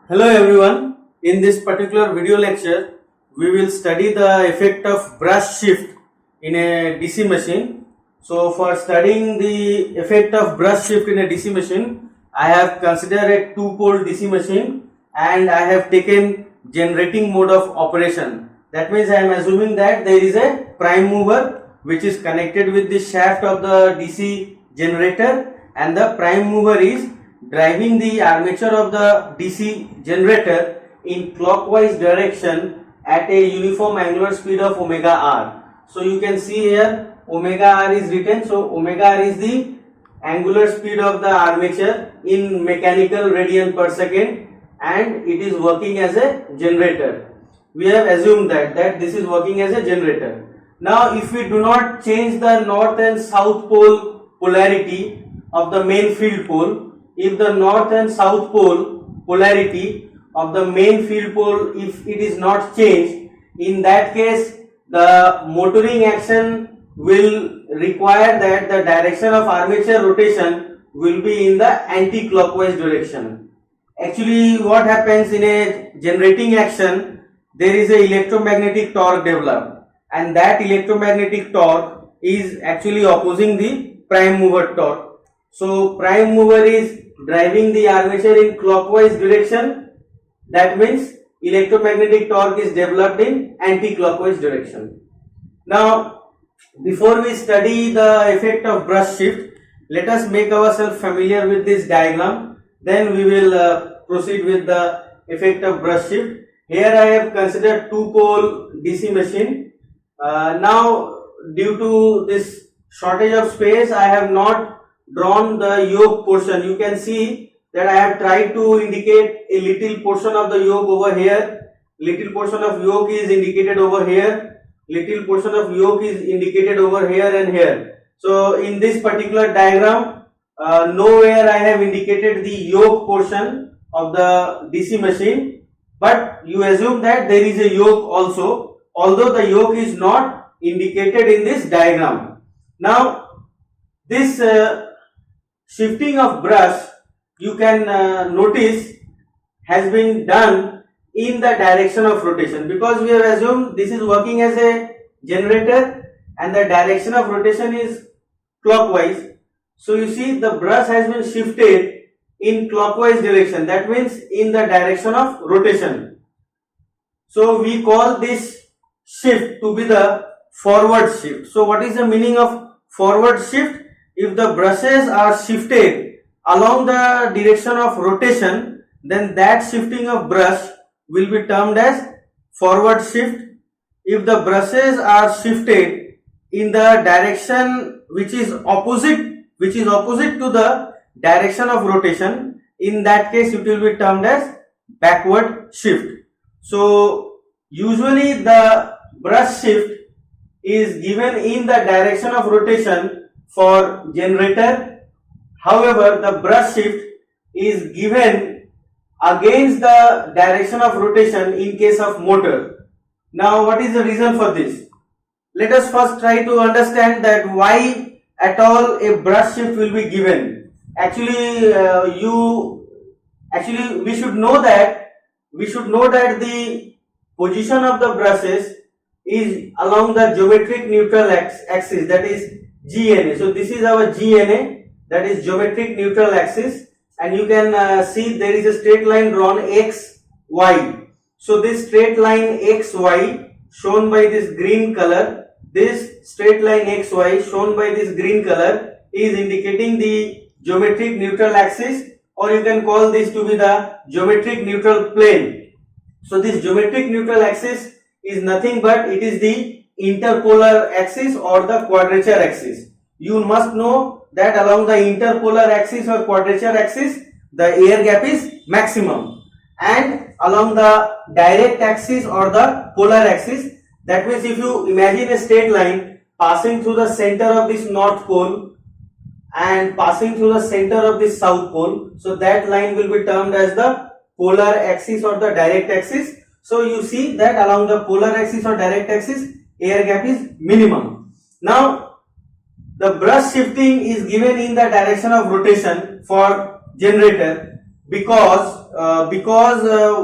Hello everyone. In this particular video lecture, we will study the effect of brush shift in a DC machine. So for studying the effect of brush shift in a DC machine, I have considered a two-pole DC machine and I have taken generating mode of operation. That means I am assuming that there is a prime mover which is connected with the shaft of the DC generator, and the prime mover is driving the armature of the DC generator in clockwise direction at a uniform angular speed of omega r. So you can see here omega r is written. So omega r is the angular speed of the armature in mechanical radian per second, and it is working as a generator. We have assumed that this is working as a generator. Now if we do not change the north and south pole polarity of the main field pole, if the north and south pole polarity of the main field pole, if it is not changed, in that case the motoring action will require that the direction of armature rotation will be in the anti-clockwise direction. Actually what happens in a generating action, there is a electromagnetic torque developed, and that electromagnetic torque is actually opposing the prime mover torque. So prime mover is driving the armature in clockwise direction. That means electromagnetic torque is developed in anti-clockwise direction. Now before we study the effect of brush shift, let us make ourselves familiar with this diagram. Then we will proceed with the effect of brush shift. Here I have considered two-pole DC machine. Now due to this shortage of space, I have not drawn the yoke portion. You can see that I have tried to indicate a little portion of the yoke over here. Little portion of yoke is indicated over here. Little portion of yoke is indicated over here and here. So in this particular diagram, nowhere I have indicated the yoke portion of the DC machine, but you assume that there is a yoke also, although the yoke is not indicated in this diagram. Now this shifting of brush, you can notice, has been done in the direction of rotation, because we have assumed this is working as a generator and the direction of rotation is clockwise. So you see the brush has been shifted in clockwise direction, that means in the direction of rotation. So we call this shift to be the forward shift. So what is the meaning of forward shift? If the brushes are shifted along the direction of rotation, then that shifting of brush will be termed as forward shift. If the brushes are shifted in the direction which is opposite to the direction of rotation, in that case it will be termed as backward shift. So usually the brush shift is given in the direction of rotation for generator. However, the brush shift is given against the direction of rotation in case of motor. Now what is the reason for this? Let us first try to understand that why at all a brush shift will be given. Actually we should know that the position of the brushes is along the geometric neutral axis, that is GNA. So this is our GNA, that is geometric neutral axis, and you can see there is a straight line drawn XY. So this straight line XY shown by this green color, this straight line XY shown by this green color is indicating the geometric neutral axis, or you can call this to be the geometric neutral plane. So this geometric neutral axis is nothing but it is the interpolar axis or the quadrature axis. You must know that along the interpolar axis or quadrature axis the air gap is maximum, and along the direct axis or the polar axis, that means if you imagine a straight line passing through the center of this north pole and passing through the center of this south pole, so that line will be termed as the polar axis or the direct axis. So you see that along the polar axis or direct axis air gap is minimum. Now the brush shifting is given in the direction of rotation for generator, because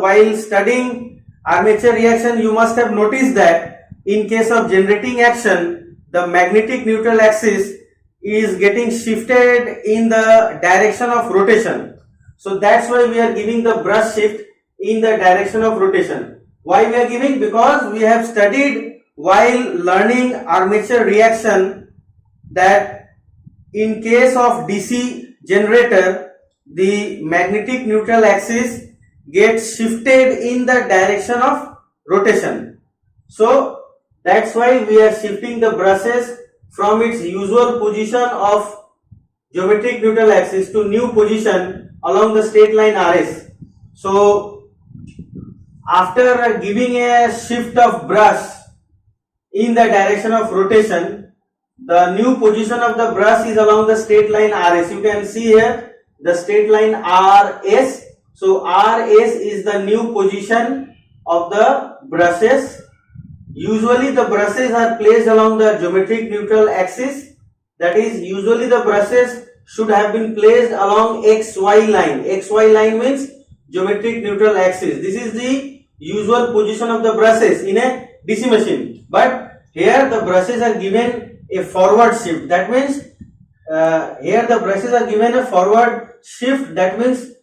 while studying armature reaction, you must have noticed that in case of generating action, the magnetic neutral axis is getting shifted in the direction of rotation. So that's why we are giving the brush shift in the direction of rotation. Why we are giving? Because we have studied while learning armature reaction that in case of DC generator, the magnetic neutral axis gets shifted in the direction of rotation. So that's why we are shifting the brushes from its usual position of geometric neutral axis to new position along the straight line RS. So after giving a shift of brush in the direction of rotation, the new position of the brush is along the straight line RS. You can see here the straight line RS. So RS is the new position of the brushes. Usually the brushes are placed along the geometric neutral axis. That is, usually the brushes should have been placed along XY line. XY line means geometric neutral axis. This is the usual position of the brushes in a DC machine. But here the brushes are given a forward shift. That means here the brushes are given a forward shift. That means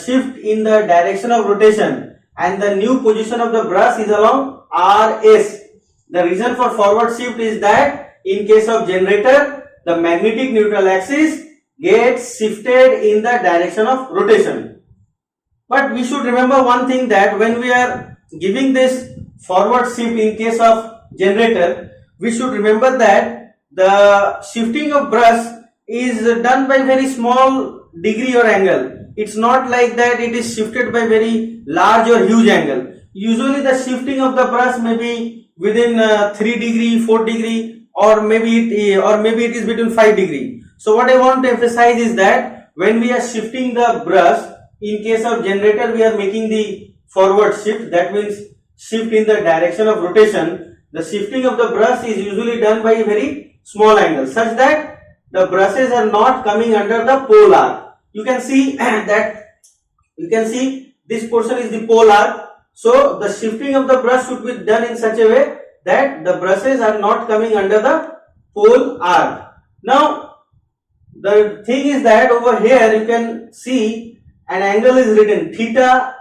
shift in the direction of rotation, and the new position of the brush is along RS. The reason for forward shift is that in case of generator, the magnetic neutral axis gets shifted in the direction of rotation. But we should remember one thing, that when we are giving this forward shift in case of generator, we should remember that the shifting of brush is done by very small degree or angle. It's not like that it is shifted by very large or huge angle. Usually the shifting of the brush may be within 3 degree, 4 degree, or maybe it is between 5 degree. So what I want to emphasize is that when we are shifting the brush, in case of generator we are making the forward shift. That means shift in the direction of rotation. The shifting of the brush is usually done by a very small angle, such that the brushes are not coming under the pole arc. You can see this portion is the pole arc. So the shifting of the brush should be done in such a way that the brushes are not coming under the pole arc. Now the thing is that over here you can see an angle is written, theta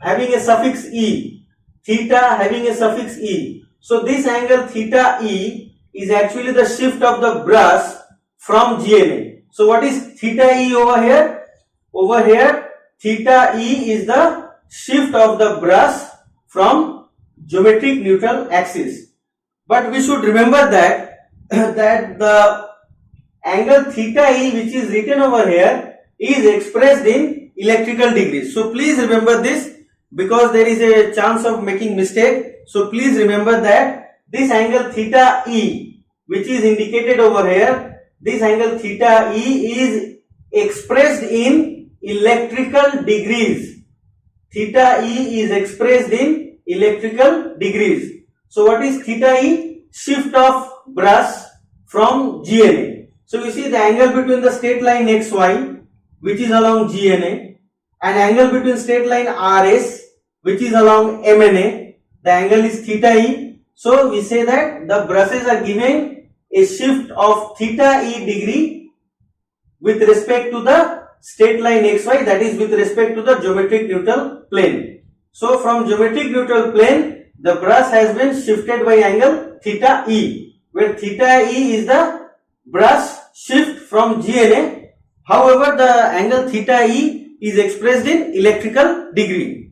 having a suffix E. Theta having a suffix E. So this angle theta E is actually the shift of the brush from GNA. So what is theta E over here? Over here theta E is the shift of the brush from geometric neutral axis. But we should remember that the angle theta E which is written over here is expressed in electrical degrees. So please remember this, because there is a chance of making mistake. So please remember that this angle theta E which is indicated over here, this angle theta E is expressed in electrical degrees. Theta E is expressed in electrical degrees. So what is theta E? Shift of brush from GNA. So you see the angle between the straight line XY which is along GNA and angle between straight line RS which is along MNA, the angle is theta E. So we say that the brushes are given a shift of theta E degree with respect to the straight line XY, that is with respect to the geometric neutral plane. So from geometric neutral plane the brush has been shifted by angle theta E, where theta E is the brush shift from GNA. However, the angle theta E is expressed in electrical degree.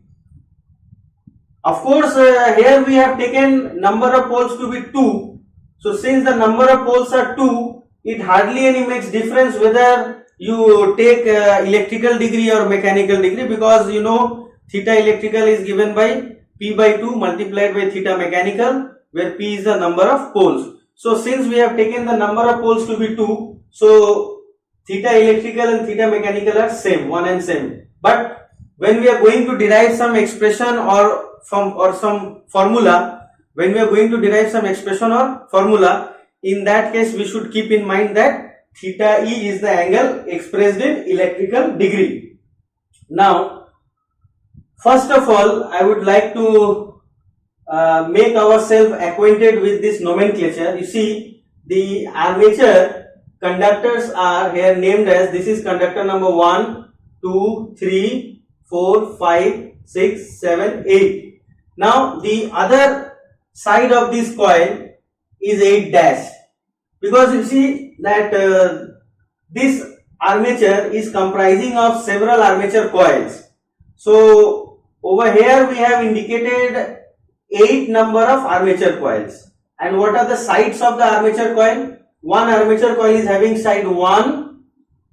Of course, here we have taken number of poles to be 2. So since the number of poles are 2, it hardly any makes difference whether you take electrical degree or mechanical degree, because you know theta electrical is given by P by 2 multiplied by theta mechanical, where P is the number of poles. So since we have taken the number of poles to be 2, so theta electrical and theta mechanical are same, one and same. But when we are going to derive some expression or some formula, when we are going to derive some expression or formula, in that case we should keep in mind that theta E is the angle expressed in electrical degree. Now, first of all, I would like to make ourselves acquainted with this nomenclature. You see, the armature conductors are here named as, this is conductor number 1, 2, 3, 4, 5, 6, 7, 8. Now, the other side of this coil is 8 dash, because you see that this armature is comprising of several armature coils. So over here we have indicated 8 number of armature coils. And what are the sides of the armature coil? One armature coil is having side 1,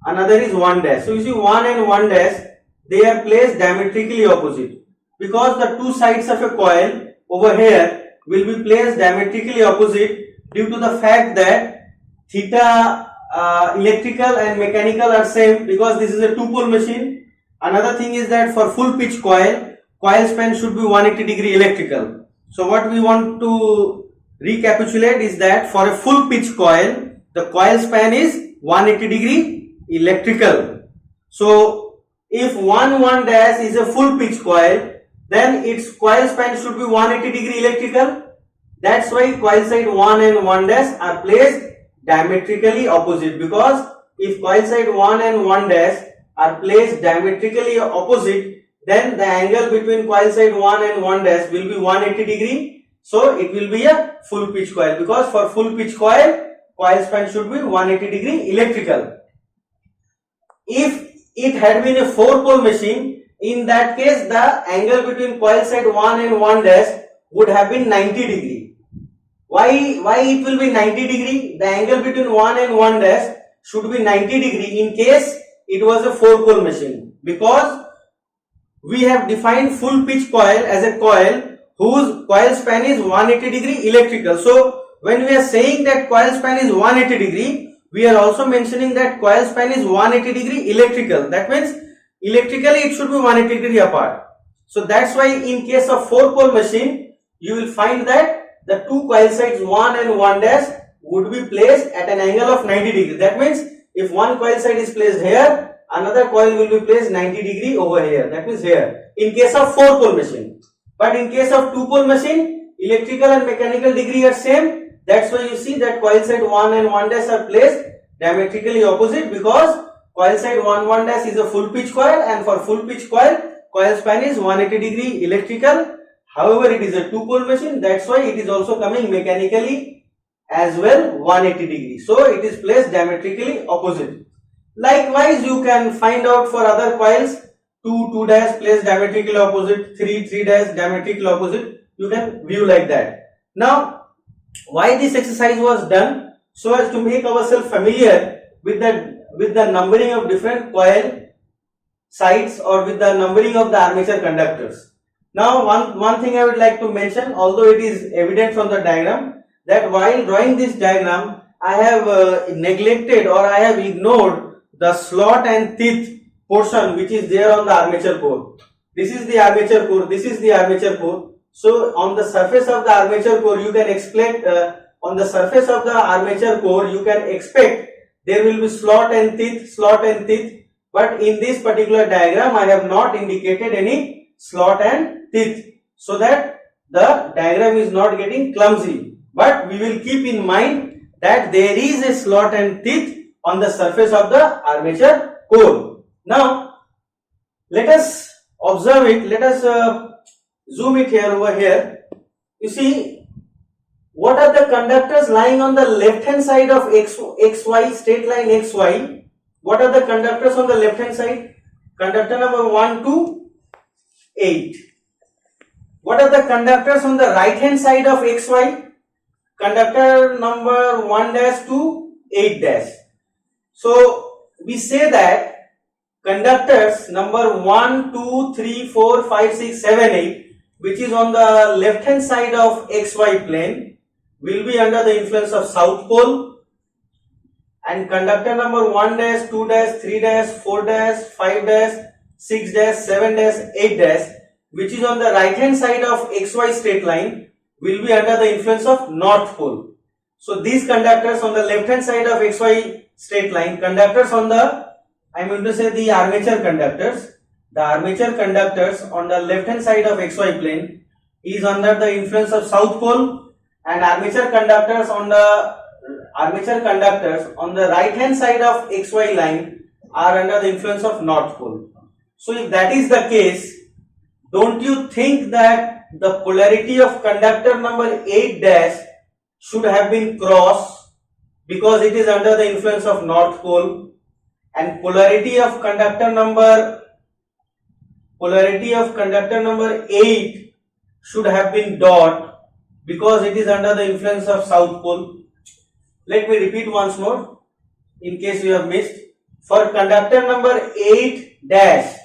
another is 1 dash. So you see 1 and 1 dash, they are placed diametrically opposite, because the two sides of a coil over here will be placed diametrically opposite due to the fact that theta electrical and mechanical are same, because this is a two-pole machine. Another thing is that for full pitch coil span should be 180 degree electrical. So what we want to recapitulate is that for a full pitch coil, the coil span is 180 degree electrical. So if 1 dash is a full pitch coil, then its coil span should be 180 degree electrical. That's why coil side 1 and 1 dash are placed diametrically opposite, because if coil side 1 and 1 dash are placed diametrically opposite, then the angle between coil side 1 and 1 dash will be 180 degree. So it will be a full pitch coil, because for full pitch coil span should be 180 degree electrical. If it had been a 4-pole machine, in that case the angle between coil side 1 and 1 dash would have been 90 degree. Why it will be 90 degree? The angle between 1 and 1 dash should be 90 degree in case it was a 4-pole machine, because we have defined full pitch coil as a coil whose coil span is 180 degree electrical. So when we are saying that coil span is 180 degree, we are also mentioning that coil span is 180 degree electrical. That means electrically it should be 180 degree apart. So that's why in case of 4-pole machine, you will find that the two coil sides 1 and 1 dash would be placed at an angle of 90 degree. That means if one coil side is placed here, another coil will be placed 90 degree over here. That means here, in case of 4-pole machine. But in case of 2-pole machine, electrical and mechanical degree are same. That's why you see that coil side 1 and 1 dash are placed diametrically opposite, because coil side 1 dash is a full pitch coil, and for full pitch coil span is 180 degree electrical. However, it is a 2-pole machine, that's why it is also coming mechanically as well 180 degree. So it is placed diametrically opposite. Likewise, you can find out for other coils, 2 dash placed diametrically opposite, 3 dash diametrically opposite. You can view like that. Now, why this exercise was done? So as to make ourselves familiar with the numbering of different coil sides, or with the numbering of the armature conductors. Now one thing I would like to mention, although it is evident from the diagram, that while drawing this diagram I have neglected or I have ignored the slot and teeth portion which is there on the armature core. This is the armature core, this is the armature core. So on the surface of the armature core you can expect there will be slot and teeth, but in this particular diagram I have not indicated any slot and teeth, so that the diagram is not getting clumsy. But we will keep in mind that there is a slot and teeth on the surface of the armature core. Now let us observe it, let us zoom it here over here. You see, what are the conductors lying on the left hand side of xy, straight line xy? What are the conductors on the left hand side? Conductor number 1 to 8. What are the conductors on the right hand side of xy? Conductor number 1 dash to 8 dash. So we say that conductors number 1, 2, 3, 4, 5, 6, 7, 8, which is on the left hand side of xy plane, will be under the influence of south pole, and conductor number 1 dash, 2 dash, 3 dash, 4 dash, 5 dash, 6 dash, 7 dash, 8 dash, which is on the right hand side of xy straight line, will be under the influence of north pole. So these conductors on the left hand side of xy straight line, conductors on the, I am going to say the armature conductors, the armature conductors on the left hand side of xy plane is under the influence of south pole, and armature conductors on the right hand side of xy line are under the influence of north pole. So if that is the case, don't you think that the polarity of conductor number 8 dash should have been cross, because it is under the influence of north pole, and polarity of conductor number 8 should have been dot, because it is under the influence of south pole. Let me repeat once more in case you have missed. For conductor number 8 dash,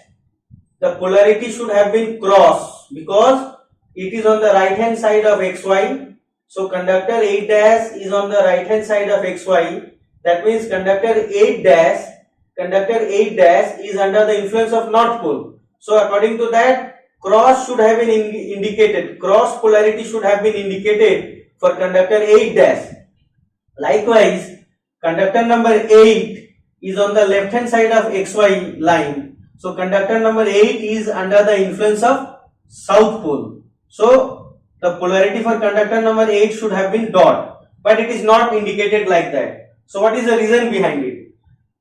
the polarity should have been cross because it is on the right hand side of xy. So conductor 8 dash is on the right hand side of xy. That means conductor 8 dash is under the influence of north pole. So according to that, cross should have been indicated. Cross polarity should have been indicated for conductor 8 dash. Likewise, conductor number 8 is on the left hand side of xy line. So conductor number 8 is under the influence of south pole. So the polarity for conductor number 8 should have been dot, but it is not indicated like that. So what is the reason behind it?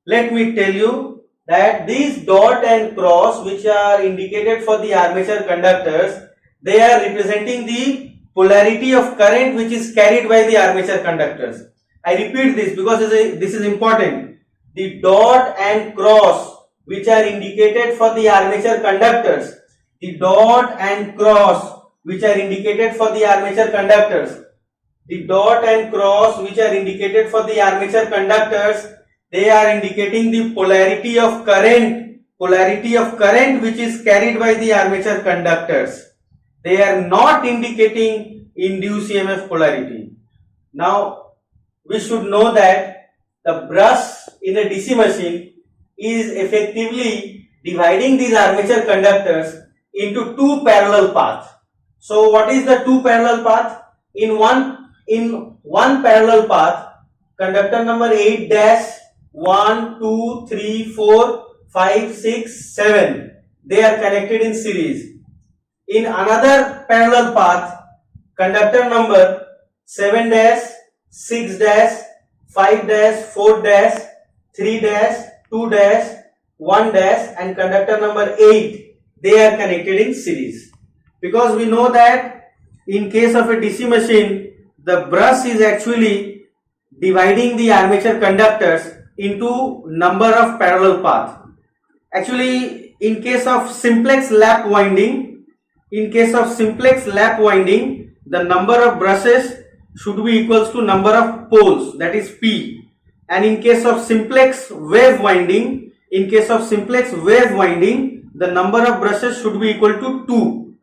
Let me tell you that these dot and cross, which are indicated for the armature conductors, they are representing the polarity of current which is carried by the armature conductors. I repeat this because this is important. The dot and cross which are indicated for the armature conductors, the dot and cross which are indicated for the armature conductors, the dot and cross which are indicated for the armature conductors, they are indicating the polarity of current which is carried by the armature conductors. They are not indicating induced EMF polarity. Now we should know that the brush in a DC machine is effectively dividing these armature conductors into two parallel paths. So what is the two parallel path? In one parallel path, conductor number 8 dash 1, 2, 3, 4, 5, 6, 7, they are connected in series. In another parallel path, conductor number 7 dash, 6 dash, 5 dash, 4 dash, 3 dash, 2 dash, 1 dash and conductor number 8, they are connected in series. Because we know that in case of a DC machine, the brush is actually dividing the armature conductors into number of parallel paths. Actually, in case of simplex lap winding, the number of brushes should be equals to number of poles, that is P. And in case of simplex wave winding, the number of brushes should be equal to 2.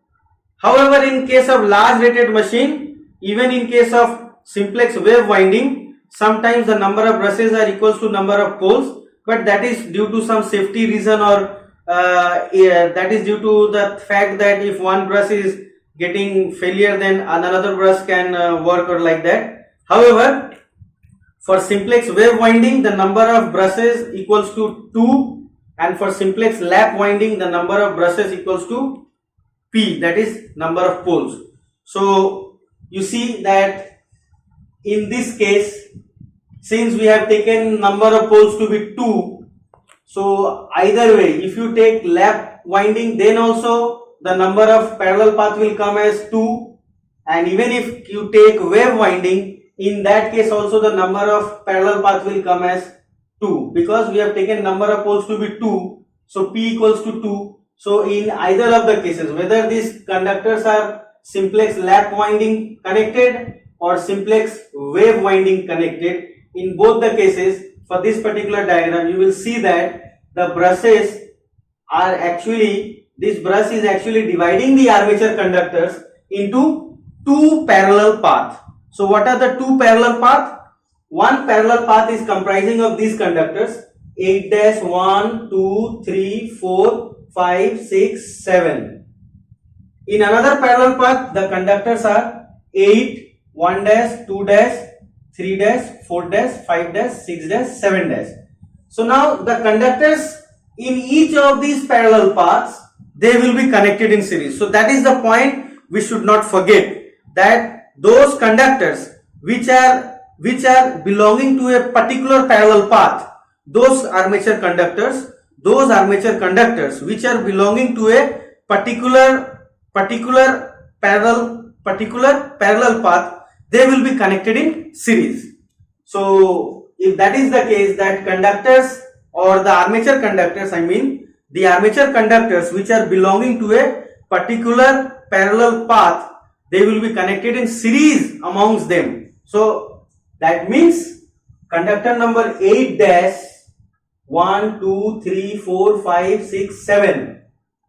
However, in case of large rated machine, even in case of simplex wave winding, sometimes the number of brushes are equals to number of poles, but that is due to some safety reason, or that is due to the fact that if one brush is getting failure, then another brush can work, or like that. However, for simplex wave winding, the number of brushes equals to 2, and for simplex lap winding, the number of brushes equals to P, that is number of poles. So you see that in this case, since we have taken number of poles to be 2, so either way, if you take lap winding, then also the number of parallel path will come as 2, and even if you take wave winding, in that case also the number of parallel path will come as 2, because we have taken number of poles to be 2, so P equals to 2. So in either of the cases, whether these conductors are simplex lap winding connected or simplex wave winding connected, in both the cases, for this particular diagram, you will see that the brushes are actually, this brush is actually dividing the armature conductors into two parallel paths. So what are the two parallel paths? One parallel path is comprising of these conductors 8 dash 1, 2, 3, 4, 5, 6, 7. In another parallel path, the conductors are 8, 1 dash, 2 dash, 3 dash, 4 dash, 5 dash, 6 dash, 7 dash. So now the conductors in each of these parallel paths they will be connected in series. So that is the point we should not forget, that those conductors which are belonging to a particular parallel path, those armature conductors which are belonging to a particular parallel path, they will be connected in series. So if that is the case, that conductors or the armature conductors, I mean the armature conductors which are belonging to a particular parallel path, they will be connected in series amongst them. So that means conductor number 8 dash 1, 2, 3, 4, 5, 6, 7,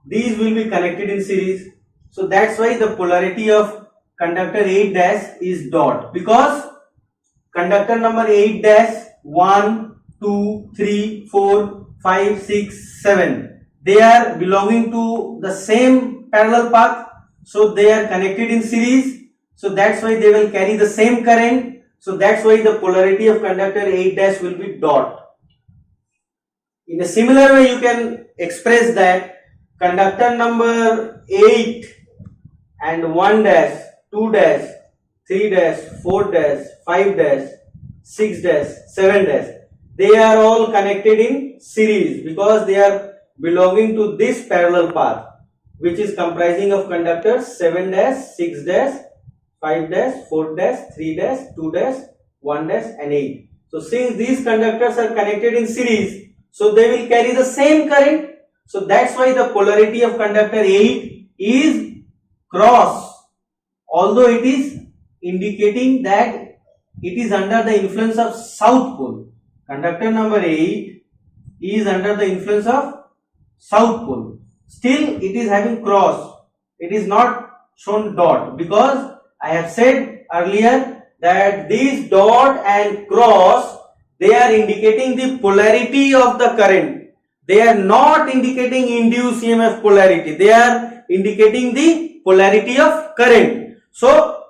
these will be connected in series. So that's why the polarity of conductor 8 dash is dot, because conductor number 8 dash 1, 2, 3, 4, 5, 6, 7, they are belonging to the same parallel path, so they are connected in series. So that's why they will carry the same current. So that's why the polarity of conductor 8 dash will be dot. In a similar way, you can express that conductor number 8 and 1 dash, 2 dash, 3 dash, 4 dash, 5 dash, 6 dash, 7 dash, they are all connected in series because they are belonging to this parallel path, which is comprising of conductors 7 dash, 6 dash, 5 dash, 4 dash, 3 dash, 2 dash, 1 dash and 8. So since these conductors are connected in series, so they will carry the same current. So that's why the polarity of conductor 8 is cross, although it is indicating that it is under the influence of south pole. Conductor number 8 is under the influence of south pole. Still it is having cross. It is not shown dot, because I have said earlier that these dot and cross, they are indicating the polarity of the current. They are not indicating induced EMF polarity. They are indicating the polarity of current. So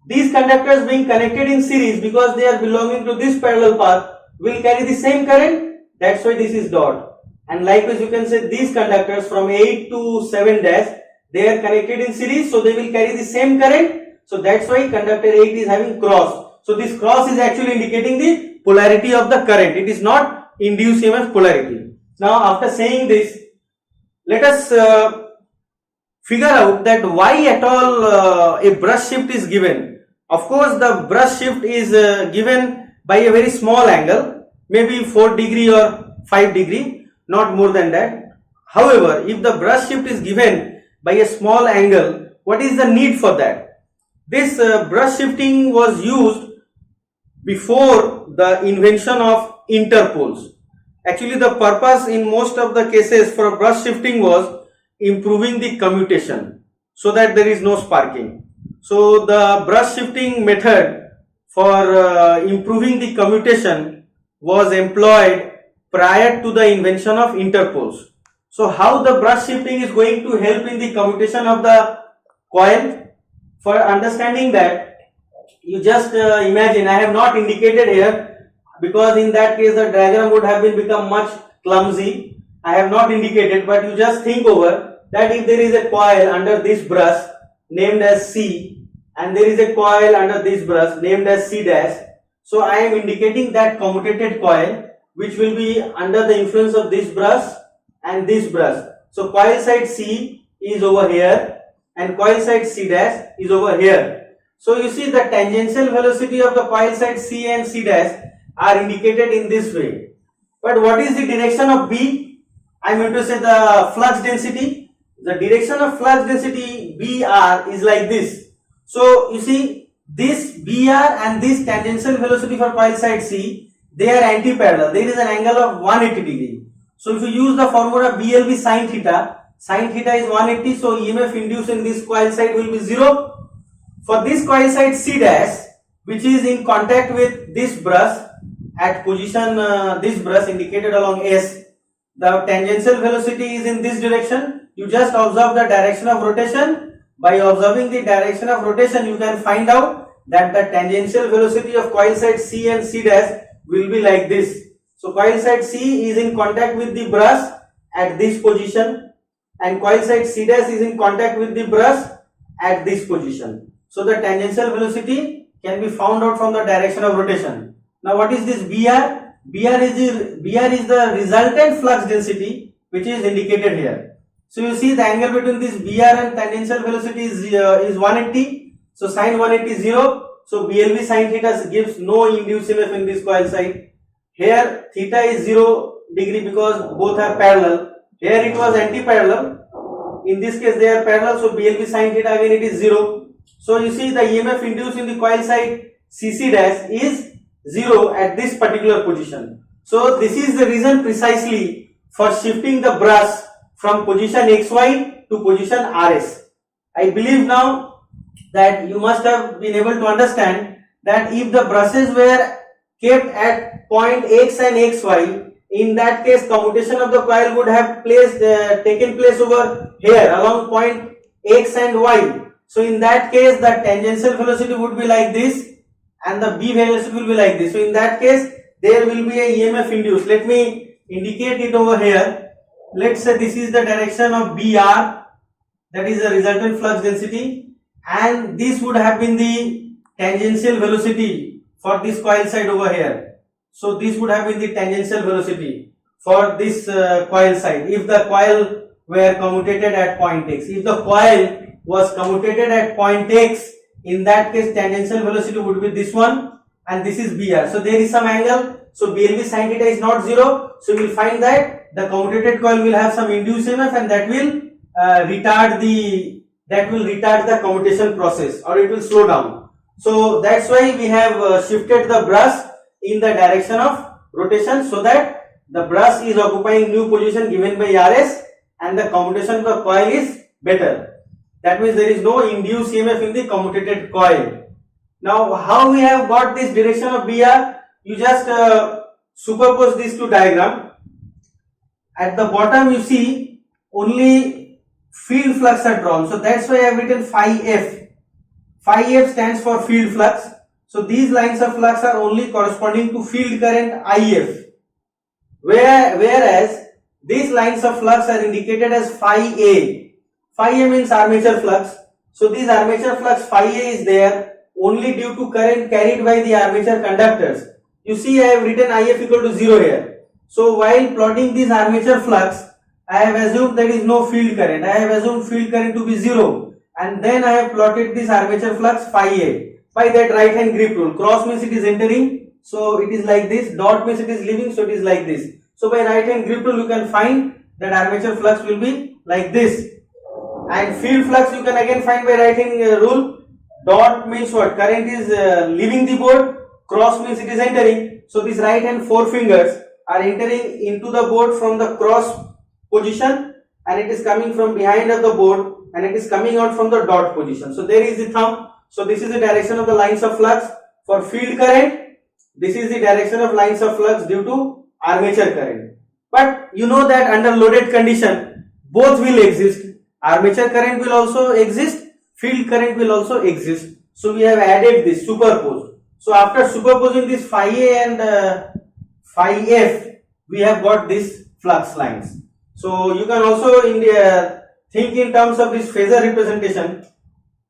these conductors being connected in series because they are belonging to this parallel path will carry the same current. That's why this is dot. And likewise you can say these conductors from 8 to 7 dash, they are connected in series, so they will carry the same current. So that's why conductor 8 is having cross. So this cross is actually indicating the polarity of the current. It is not induced EMF polarity. Now after saying this, let us figure out that why at all a brush shift is given. Of course the brush shift is given by a very small angle, maybe 4 degree or 5 degree, not more than that. However, if the brush shift is given by a small angle, what is the need for that? This brush shifting was used before the invention of interpoles. Actually, the purpose in most of the cases for brush shifting was improving the commutation so that there is no sparking. So the brush shifting method for improving the commutation was employed prior to the invention of interpoles. So how the brush shifting is going to help in the commutation of the coil? For understanding that, you just imagine, I have not indicated here because in that case the diagram would have become much clumsy. I have not indicated, but you just think over that if there is a coil under this brush named as C and there is a coil under this brush named as C dash, so I am indicating that commutated coil which will be under the influence of this brush and this brush. So coil side C is over here and coil side C dash is over here. So you see the tangential velocity of the coil side C and C dash are indicated in this way. But what is the direction of B? I am going to say the flux density. The direction of flux density BR is like this. So you see this BR and this tangential velocity for coil side C, they are anti-parallel. There is an angle of 180 degree. So if you use the formula BLV sin theta is 180, so EMF induced in this coil side will be 0. For this coil side C dash, which is in contact with this brush at position this brush indicated along S, the tangential velocity is in this direction. You just observe the direction of rotation. By observing the direction of rotation, you can find out that the tangential velocity of coil side C and C dash will be like this. So coil side C is in contact with the brush at this position, and coil side C dash is in contact with the brush at this position. So the tangential velocity can be found out from the direction of rotation. Now what is this BR? BR is the resultant flux density, which is indicated here. So you see the angle between this BR and tangential velocity is 180. So sin 180 is 0. So BLV sin theta gives no induced EMF in this coil side. Here theta is 0 degree because both are parallel. Here it was anti-parallel. In this case they are parallel. So BLV sin theta again it is 0. So you see the EMF induced in the coil side CC dash is 0 at this particular position. So this is the reason precisely for shifting the brush from position XY to position RS. I believe now that you must have been able to understand that if the brushes were kept at point X and XY, in that case commutation of the coil would have taken place over here along point X and Y. So in that case the tangential velocity would be like this and the B velocity will be like this. So in that case there will be a EMF induced. Let me indicate it over here. Let's say this is the direction of BR, that is the resultant flux density, and this would have been the tangential velocity for this coil side over here. So this would have been the tangential velocity for this coil side if the coil were commutated at point X. If the coil was commutated at point X, in that case tangential velocity would be this one and this is BR. So there is some angle. So BLV sin theta is not 0. So we will find that the commutated coil will have some induced EMF and that will retard the commutation process, or it will slow down. So that's why we have shifted the brush in the direction of rotation so that the brush is occupying new position given by RS and the commutation of the coil is better. That means there is no induced EMF in the commutated coil. Now how we have got this direction of BR? You just superpose these two diagrams. At the bottom you see only field flux are drawn. So that's why I have written phi F. Phi F stands for field flux. So these lines of flux are only corresponding to field current IF. Whereas these lines of flux are indicated as phi A. Phi A means armature flux. So this armature flux phi A is there only due to current carried by the armature conductors. You see I have written IF equal to 0 here. So while plotting this armature flux, I have assumed there is no field current. I have assumed field current to be 0 and then I have plotted this armature flux phi A by that right hand grip rule. Cross means it is entering, so it is like this. Dot means it is leaving, so it is like this. So by right hand grip rule you can find that armature flux will be like this. And field flux you can again find by right hand rule. Dot means what? Current is leaving the board. Cross means it is entering. So these right hand forefingers are entering into the board from the cross position and it is coming from behind of the board and it is coming out from the dot position. So there is the thumb. So this is the direction of the lines of flux for field current. This is the direction of lines of flux due to armature current. But you know that under loaded condition both will exist. Armature current will also exist, field current will also exist. So we have added this superpose. So after superposing this phi A and phi F, we have got this flux lines. So you can also think in terms of this phasor representation.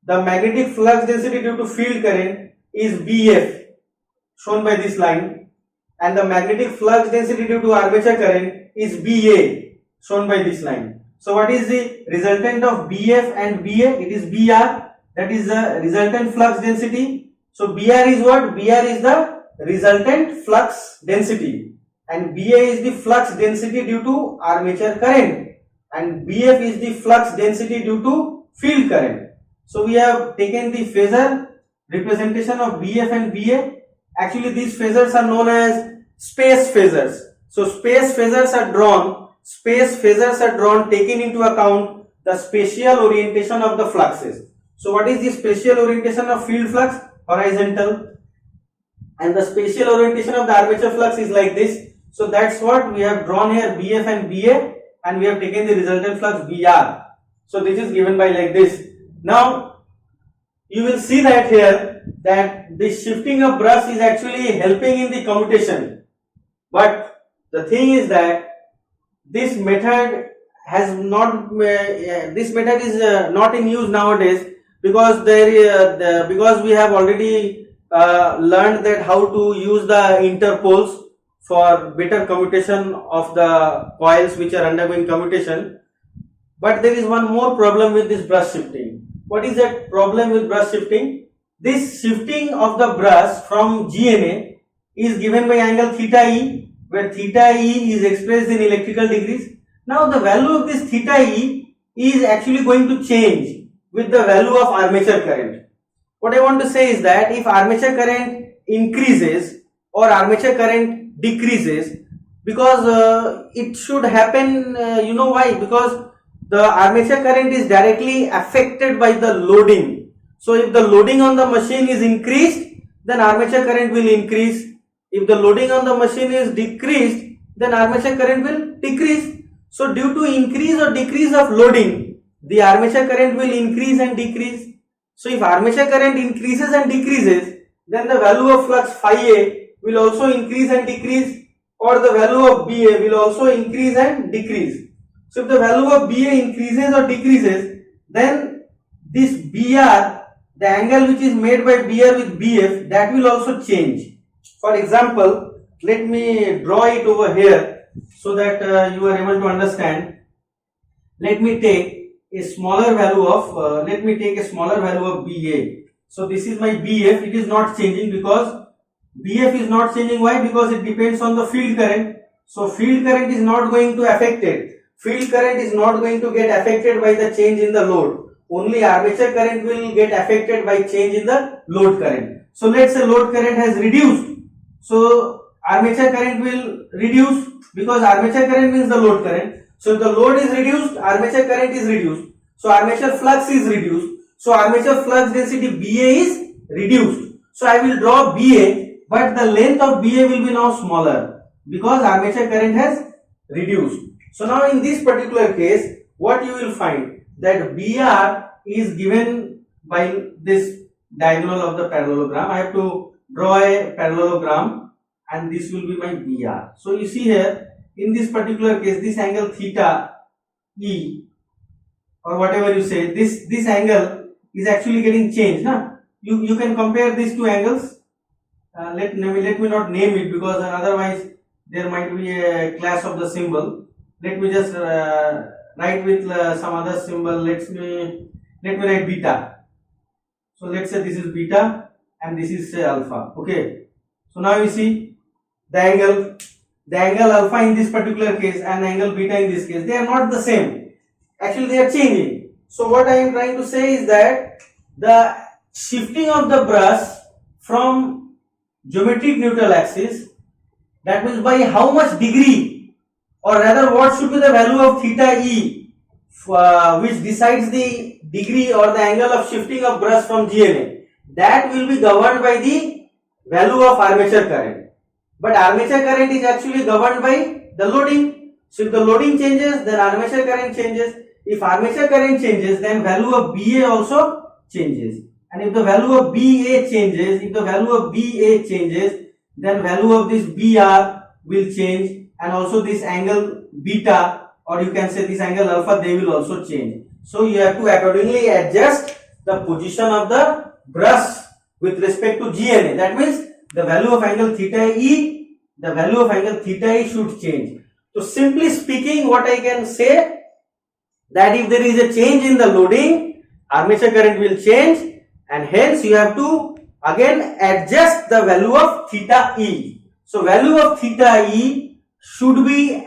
The magnetic flux density due to field current is BF, shown by this line, and the magnetic flux density due to armature current is BA, shown by this line. So what is the resultant of BF and BA? It is BR, that is the resultant flux density. So BR is what? BR is the resultant flux density and BA is the flux density due to armature current and BF is the flux density due to field current. So we have taken the phasor representation of BF and BA. Actually these phasors are known as space phasors. So space phasors are drawn taking into account the spatial orientation of the fluxes. So what is the spatial orientation of field flux? Horizontal. And the spatial orientation of the armature flux is like this. So that's what we have drawn here, BF and BA, and we have taken the resultant flux BR. So this is given by like this. Now you will see that here that the shifting of brush is actually helping in the commutation. But the thing is that this method has not this method is not in use nowadays, because because we have already learned that how to use the interpoles for better commutation of the coils which are undergoing commutation. But there is one more problem with this brush shifting. What is that problem with brush shifting? This shifting of the brush from GNA is given by angle theta E, where theta E is expressed in electrical degrees. Now the value of this theta E is actually going to change with the value of armature current. What I want to say is that if armature current increases or armature current decreases, because it should happen, you know why? Because the armature current is directly affected by the loading. So if the loading on the machine is increased, then armature current will increase. If the loading on the machine is decreased, then armature current will decrease. So due to increase or decrease of loading, the armature current will increase and decrease. So if armature current increases and decreases, then the value of flux phi A will also increase and decrease, or the value of BA will also increase and decrease. So if the value of BA increases or decreases, then this BR, the angle which is made by BR with BF, that will also change. For example, let me draw it over here so that you are able to understand. Let me take a smaller value of BA. So this is my BF. It is not changing because BF is not changing. Why? Because it depends on the field current. So field current is not going to affect it. Field current is not going to get affected by the change in the load. Only armature current will get affected by change in the load current. So let's say load current has reduced. So armature current will reduce, because armature current means the load current. So if the load is reduced, armature current is reduced. So armature flux is reduced. So armature flux density BA is reduced. So I will draw BA, but the length of BA will be now smaller because armature current has reduced. So now in this particular case, what you will find that BR is given by this diagonal of the parallelogram. I have to draw a parallelogram and this will be my BR. So you see here, in this particular case, this angle theta E, or whatever you say, this angle is actually getting changed. You can compare these two angles. Let me not name it, because otherwise there might be a clash of the symbol. Let me just write with some other symbol. Let me write beta. So let's say this is beta and this is say alpha. Okay. So now you see the angle alpha in this particular case and the angle beta in this case, they are not the same. Actually they are changing. So what I am trying to say is that the shifting of the brush from geometric neutral axis, that means by how much degree, or rather what should be the value of theta E, which decides the degree or the angle of shifting of brush from GNA, that will be governed by the value of armature current. But armature current is actually governed by the loading. So if the loading changes, then armature current changes. If armature current changes, then value of BA also changes. And if the value of BA changes, then value of this BR will change, and also this angle beta, or you can say this angle alpha, they will also change. So you have to accordingly adjust the position of the brush with respect to GNA. That means the value of angle theta E, should change. So simply speaking, what I can say, that if there is a change in the loading, armature current will change, and hence you have to again adjust the value of theta E. So value of theta E should be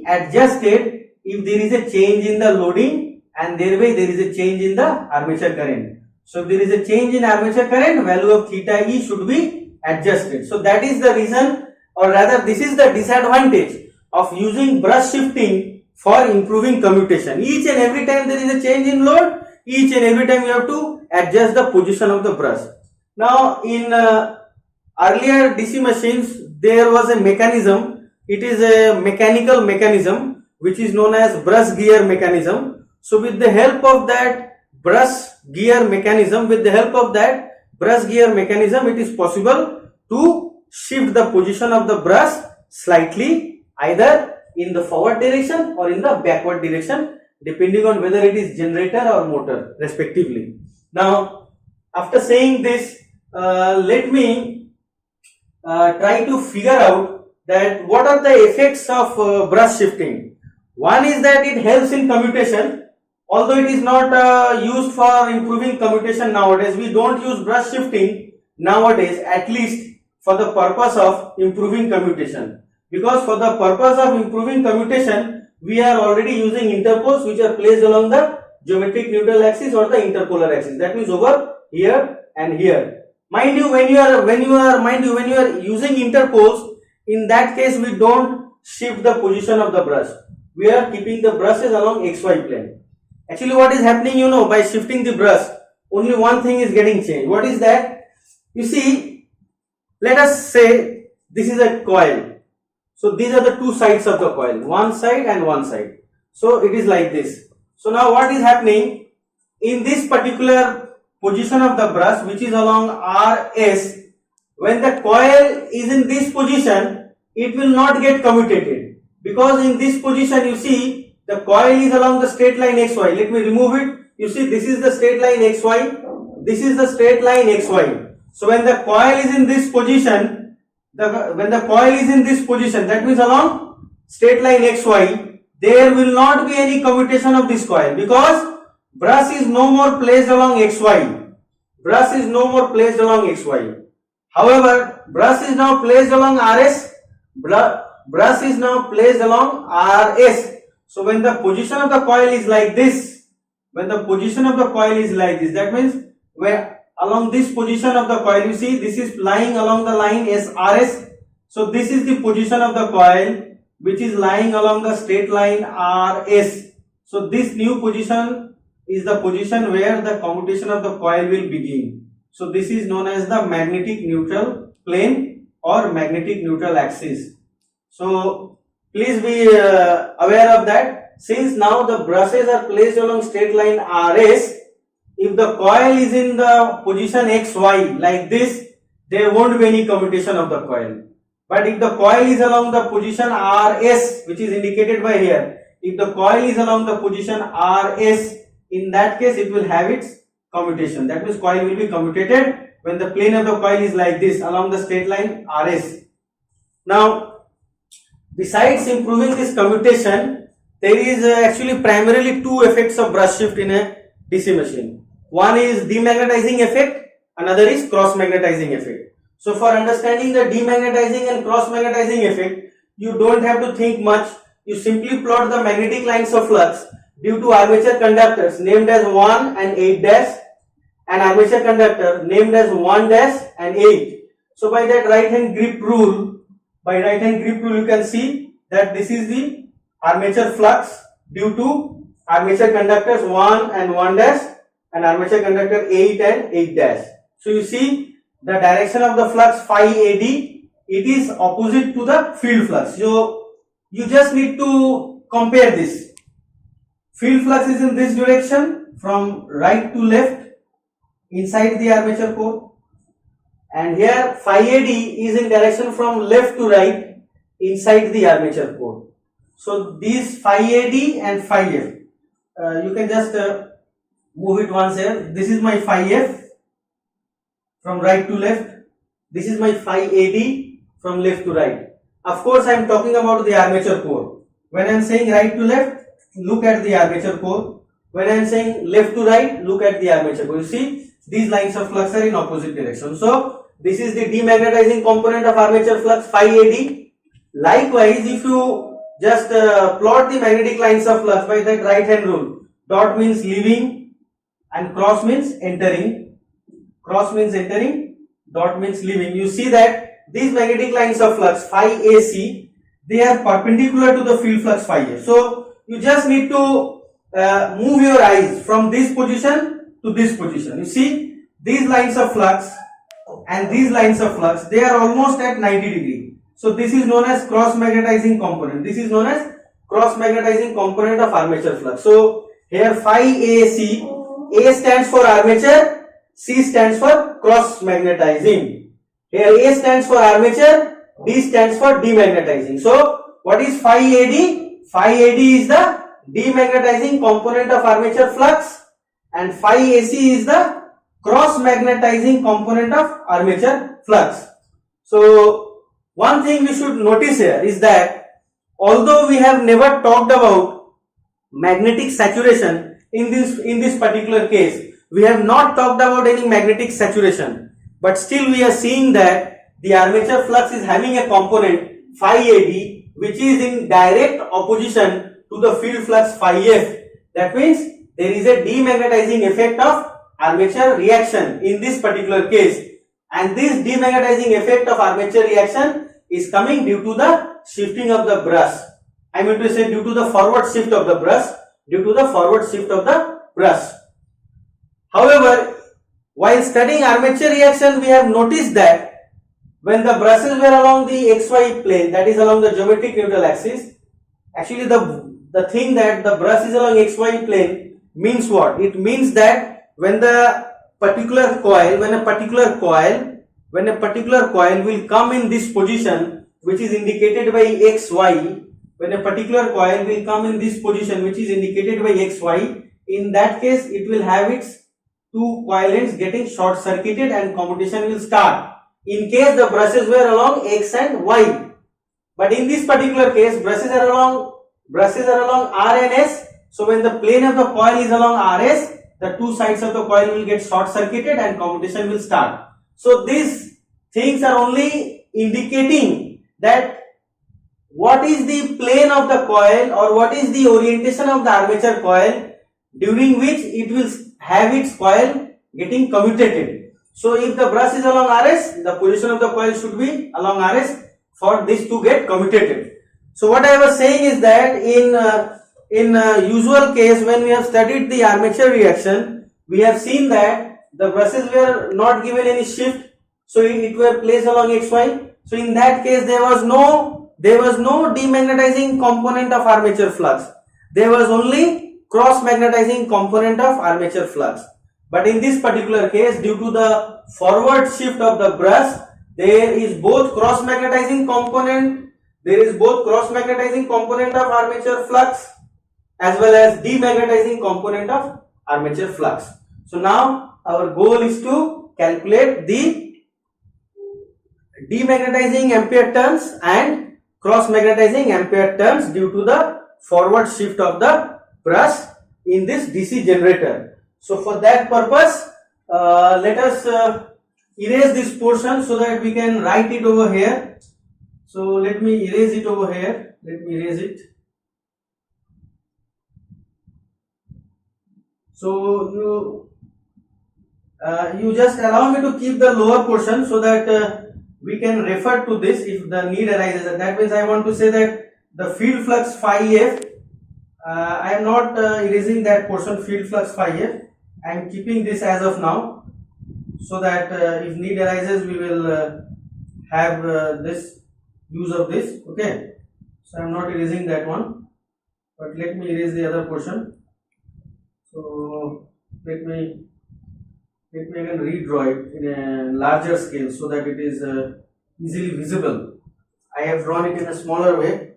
adjusted. If there is a change in the loading, and thereby there is a change in the armature current. So if there is a change in armature current, value of theta E should be adjusted. So that is the reason, or rather this is the disadvantage of using brush shifting for improving commutation. Each and every time there is a change in load, each and every time you have to adjust the position of the brush. Now in earlier DC machines, there was a mechanism. It is a mechanical mechanism which is known as brush gear mechanism. So with the help of that brush gear mechanism, it is possible to shift the position of the brush slightly either in the forward direction or in the backward direction, depending on whether it is generator or motor respectively. Now after saying this, let me try to figure out that what are the effects of brush shifting. One is that it helps in commutation, although it is not used for improving commutation nowadays. We don't use brush shifting nowadays, at least for the purpose of improving commutation, because for the purpose of improving commutation we are already using interpoles which are placed along the geometric neutral axis or the interpolar axis, that means over here and here. Mind you, when you are using interpoles, in that case we don't shift the position of the brush, we are keeping the brushes along xy plane. Actually what is happening, you know, by shifting the brush, only one thing is getting changed. What is that? You see, let us say this is a coil. So these are the two sides of the coil, one side and one side. So it is like this. So now what is happening, in this particular position of the brush which is along RS, when the coil is in this position, it will not get commutated, because in this position you see the coil is along the straight line xy. Let me remove it. You see, this is the straight line xy, this is the straight line xy. So when the coil is in this position, that means along straight line xy, there will not be any commutation of this coil, because brush is no more placed along xy. Brush is no more placed along xy. However, brush is now placed along RS. Brush is now placed along RS. So when the position of the coil is like this, that means where along this position of the coil, you see this is lying along the line SRS. So this is the position of the coil which is lying along the straight line RS. So this new position is the position where the commutation of the coil will begin. So this is known as the magnetic neutral plane or magnetic neutral axis. So please be aware of that. Since now the brushes are placed along straight line RS, if the coil is in the position XY like this, there won't be any commutation of the coil. But if the coil is along the position RS, which is indicated by here, if the coil is along the position RS, in that case it will have its commutation. That means coil will be commutated when the plane of the coil is like this along the straight line RS. Now, besides improving this commutation, there is actually primarily two effects of brush shift in a DC machine. One is demagnetizing effect, another is cross magnetizing effect. So for understanding the demagnetizing and cross magnetizing effect, you don't have to think much. You simply plot the magnetic lines of flux due to armature conductors named as 1 and 8 dash, and armature conductor named as 1 dash and 8. So by that right hand grip rule, you can see that this is the armature flux due to armature conductors 1 and 1 dash and armature conductor 8 and 8 dash. So you see the direction of the flux phi AD, it is opposite to the field flux. So you just need to compare this. Field flux is in this direction from right to left inside the armature core, and here phi AD is in direction from left to right inside the armature core. So these phi AD and phi F, you can just move it once here. This is my phi F from right to left. This is my phi AD from left to right. Of course, I am talking about the armature core. When I am saying right to left, look at the armature core. When I am saying left to right, look at the armature core. You see, these lines of flux are in opposite direction. So this is the demagnetizing component of armature flux phi AD. Likewise, if you just plot the magnetic lines of flux by that right hand rule, dot means leaving and cross means entering. Cross means entering, dot means leaving. You see that these magnetic lines of flux phi AC, they are perpendicular to the field flux phi A. So you just need to move your eyes from this position to this position. You see these lines of flux and these lines of flux, they are almost at 90 degree. So this is known as cross magnetizing component. This is known as cross magnetizing component of armature flux. So here phi AC, A stands for armature, C stands for cross magnetizing. Here A stands for armature, D stands for demagnetizing. So what is phi AD? Phi AD is the demagnetizing component of armature flux, and phi AC is the cross magnetizing component of armature flux. So one thing we should notice here is that although we have never talked about magnetic saturation in this particular case, we have not talked about any magnetic saturation, but still we are seeing that the armature flux is having a component phi AB which is in direct opposition to the field flux phi F. That means there is a demagnetizing effect of armature reaction in this particular case, and this demagnetizing effect of armature reaction is coming due to the shifting of the brush. I mean to say due to the forward shift of the brush, However, while studying armature reaction, we have noticed that when the brushes were along the xy plane, that is along the geometric neutral axis, actually the thing that the brush is along xy plane means what? It means that when a particular coil will come in this position which is indicated by xy, when a particular coil will come in this position which is indicated by xy, in that case it will have its two coil ends getting short circuited and commutation will start in case the brushes were along x and y. But in this particular case, brushes are along R and S. So when the plane of the coil is along RS, the two sides of the coil will get short circuited and commutation will start. So these things are only indicating that what is the plane of the coil or what is the orientation of the armature coil during which it will have its coil getting commutated. So if the brush is along RS, the position of the coil should be along RS for this to get commutated. So what I was saying is that in usual case, when we have studied the armature reaction, we have seen that the brushes were not given any shift, so it were placed along xy. So in that case, there was no demagnetizing component of armature flux. There was only cross magnetizing component of armature flux. But in this particular case, due to the forward shift of the brush, there is both cross magnetizing component of armature flux as well as demagnetizing component of armature flux. So now our goal is to calculate the demagnetizing ampere turns and cross magnetizing ampere turns due to the forward shift of the brush in this DC generator. So for that purpose, let us erase this portion so that we can write it over here. So let me erase it over here. So you just allow me to keep the lower portion so that we can refer to this if the need arises. And that means I want to say that the field flux phi F, I am not erasing that portion field flux phi F. I am keeping this as of now so that if need arises we will have this use of this. Okay, so I am not erasing that one, but let me erase the other portion. So let me again redraw it in a larger scale so that it is easily visible. I have drawn it in a smaller way.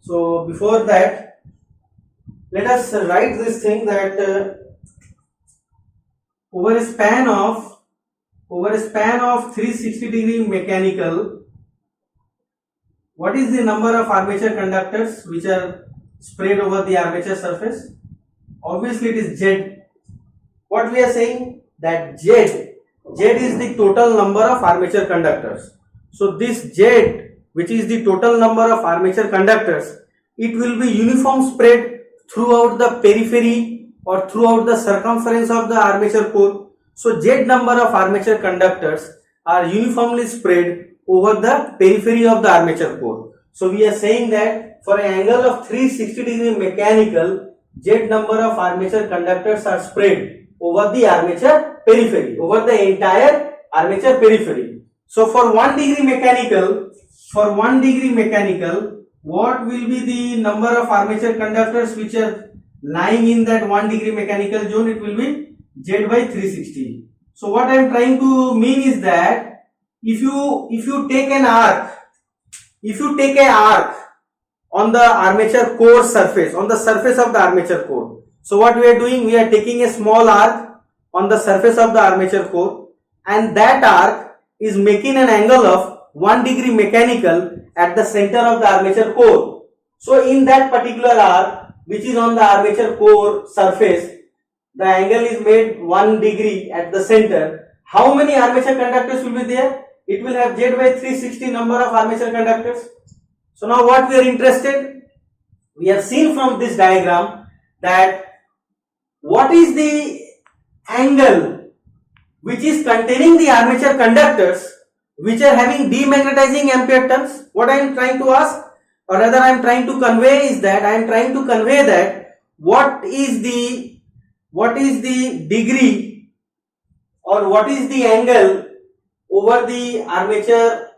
So before that, let us write this thing that over a span of 360 degree mechanical, what is the number of armature conductors which are spread over the armature surface? Obviously it is Z. What we are saying that Z is the total number of armature conductors. So this Z, which is the total number of armature conductors, it will be uniform spread throughout the periphery or throughout the circumference of the armature core. So Z number of armature conductors are uniformly spread over the periphery of the armature core. So we are saying that for an angle of 360 degree mechanical, Z number of armature conductors are spread over the armature periphery, over the entire armature periphery. So for 1 degree mechanical, what will be the number of armature conductors which are lying in that 1 degree mechanical zone? It will be Z by 360. So what I am trying to mean is that if you take an arc if you take a arc on the armature core surface, on the surface of the armature core, so what we are doing, we are taking a small arc on the surface of the armature core, and that arc is making an angle of 1 degree mechanical at the center of the armature core. So in that particular arc which is on the armature core surface, the angle is made 1 degree at the center. How many armature conductors will be there? It will have Z by 360 number of armature conductors. So now what we are interested? We have seen from this diagram that what is the angle which is containing the armature conductors which are having demagnetizing ampere turns. What I am trying to ask, or rather I am trying to convey, is that I am trying to convey that what is the degree or what is the angle over the armature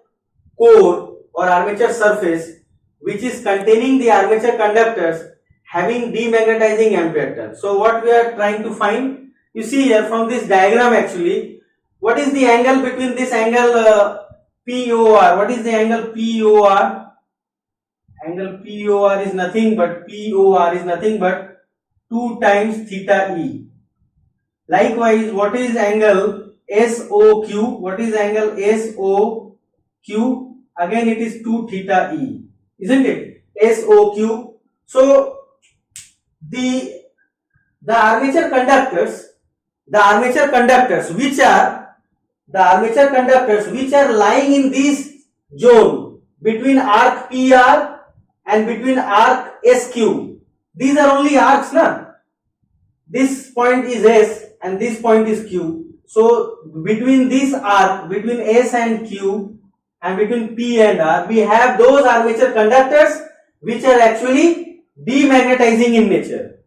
core or armature surface which is containing the armature conductors having demagnetizing ampere turns. So what we are trying to find, you see here from this diagram actually, what is the angle between this angle POR? What is the angle POR? Angle POR is nothing but 2 times theta E. Likewise, what is angle SOQ? What is angle SOQ? Again it is 2 theta E, isn't it? SOQ. So the armature conductors which are lying in this zone between arc PR and between arc SQ, these are only arcs, na? This point is S and this point is Q. So between this arc, between S and Q and between P and R, we have those armature conductors which are actually demagnetizing in nature.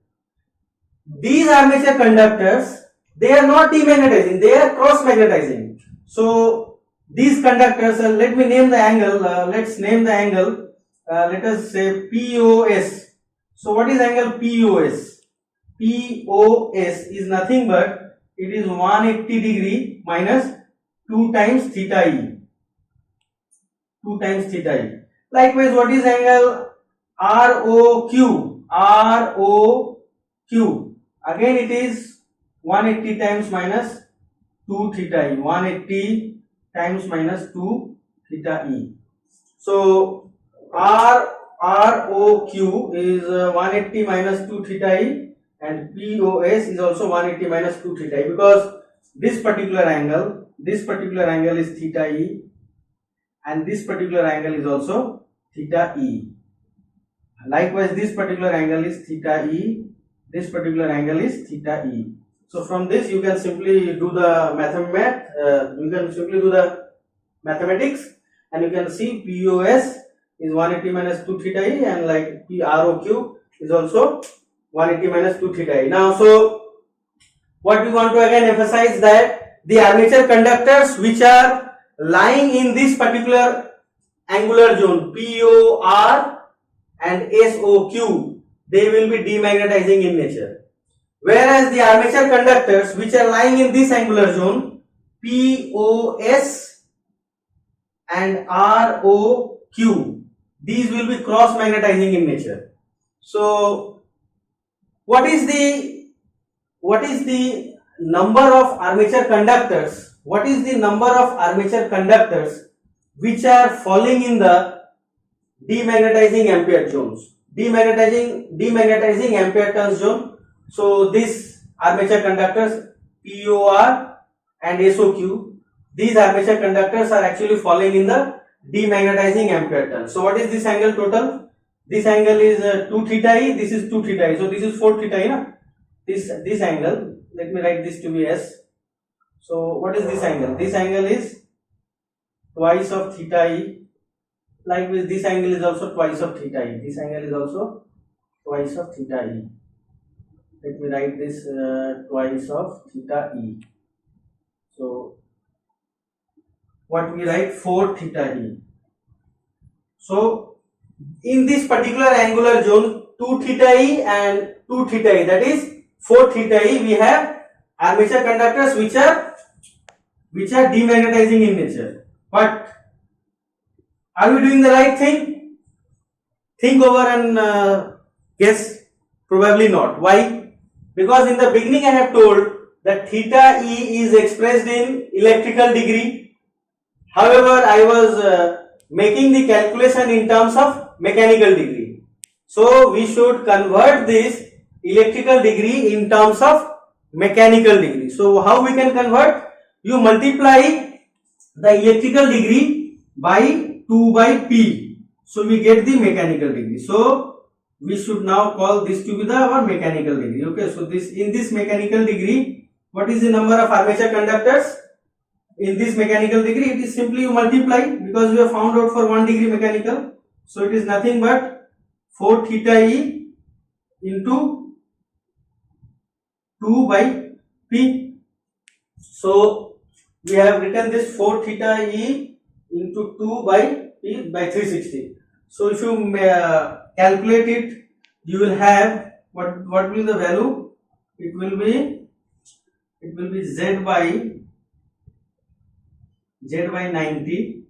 These armature conductors, they are not demagnetizing, they are cross magnetizing. So these conductors, let me name the angle, let's name the angle, let us say POS. So what is angle POS? POS is nothing but it is 180 degree minus 2 times theta E. 2 times theta E. Likewise, what is angle ROQ? ROQ. Again it is 180 times minus 2 theta E. 180 times minus 2 theta E. So ROQ is 180 minus 2 theta E, and POS is also 180 minus 2 theta E, because this particular angle is theta E and this particular angle is also theta E. Likewise, this particular angle is theta E, this particular angle is theta E. So from this you can simply do the mathematics, and you can see POS is 180 minus 2 theta E, and like ROQ is also 180 minus 2 theta E. Now, so what we want to again emphasize that the armature conductors which are lying in this particular angular zone POR and SOQ, they will be demagnetizing in nature. Whereas the armature conductors which are lying in this angular zone POS and ROQ, these will be cross magnetizing in nature. So what is the number of armature conductors? What is the number of armature conductors which are falling in the demagnetizing ampere zones? Demagnetizing ampere turns zone. So these armature conductors POR and SOQ, these armature conductors are actually falling in the demagnetizing ampere turns. So what is this angle total? This angle is 2 theta E, this is 2 theta E. So this is 4 theta E, na? This angle, let me write this to be S. So what is this angle? This angle is twice of theta E. Likewise, this angle is also twice of theta E. This angle is also twice of theta E. Let me write this twice of theta E. So what we write 4 theta E. So in this particular angular zone 2 theta E and 2 theta E, that is 4 theta E, we have armature conductors which are demagnetizing in nature. But Are we doing the right thing? Think over and guess. Probably not. Why? Because in the beginning I have told that theta E is expressed in electrical degree. However, I was making the calculation in terms of mechanical degree. So we should convert this electrical degree in terms of mechanical degree. So how we can convert? You multiply the electrical degree by 2 by P. So we get the mechanical degree. So we should now call this to be our mechanical degree. Okay, so in this mechanical degree, what is the number of armature conductors? In this mechanical degree, it is simply you multiply, because we have found out for 1 degree mechanical. So it is nothing but 4 theta E into 2 by P. So we have written this 4 theta E into 2 by P by 360. So if you calculate it, you will have what will be the value? It will be Z by 90,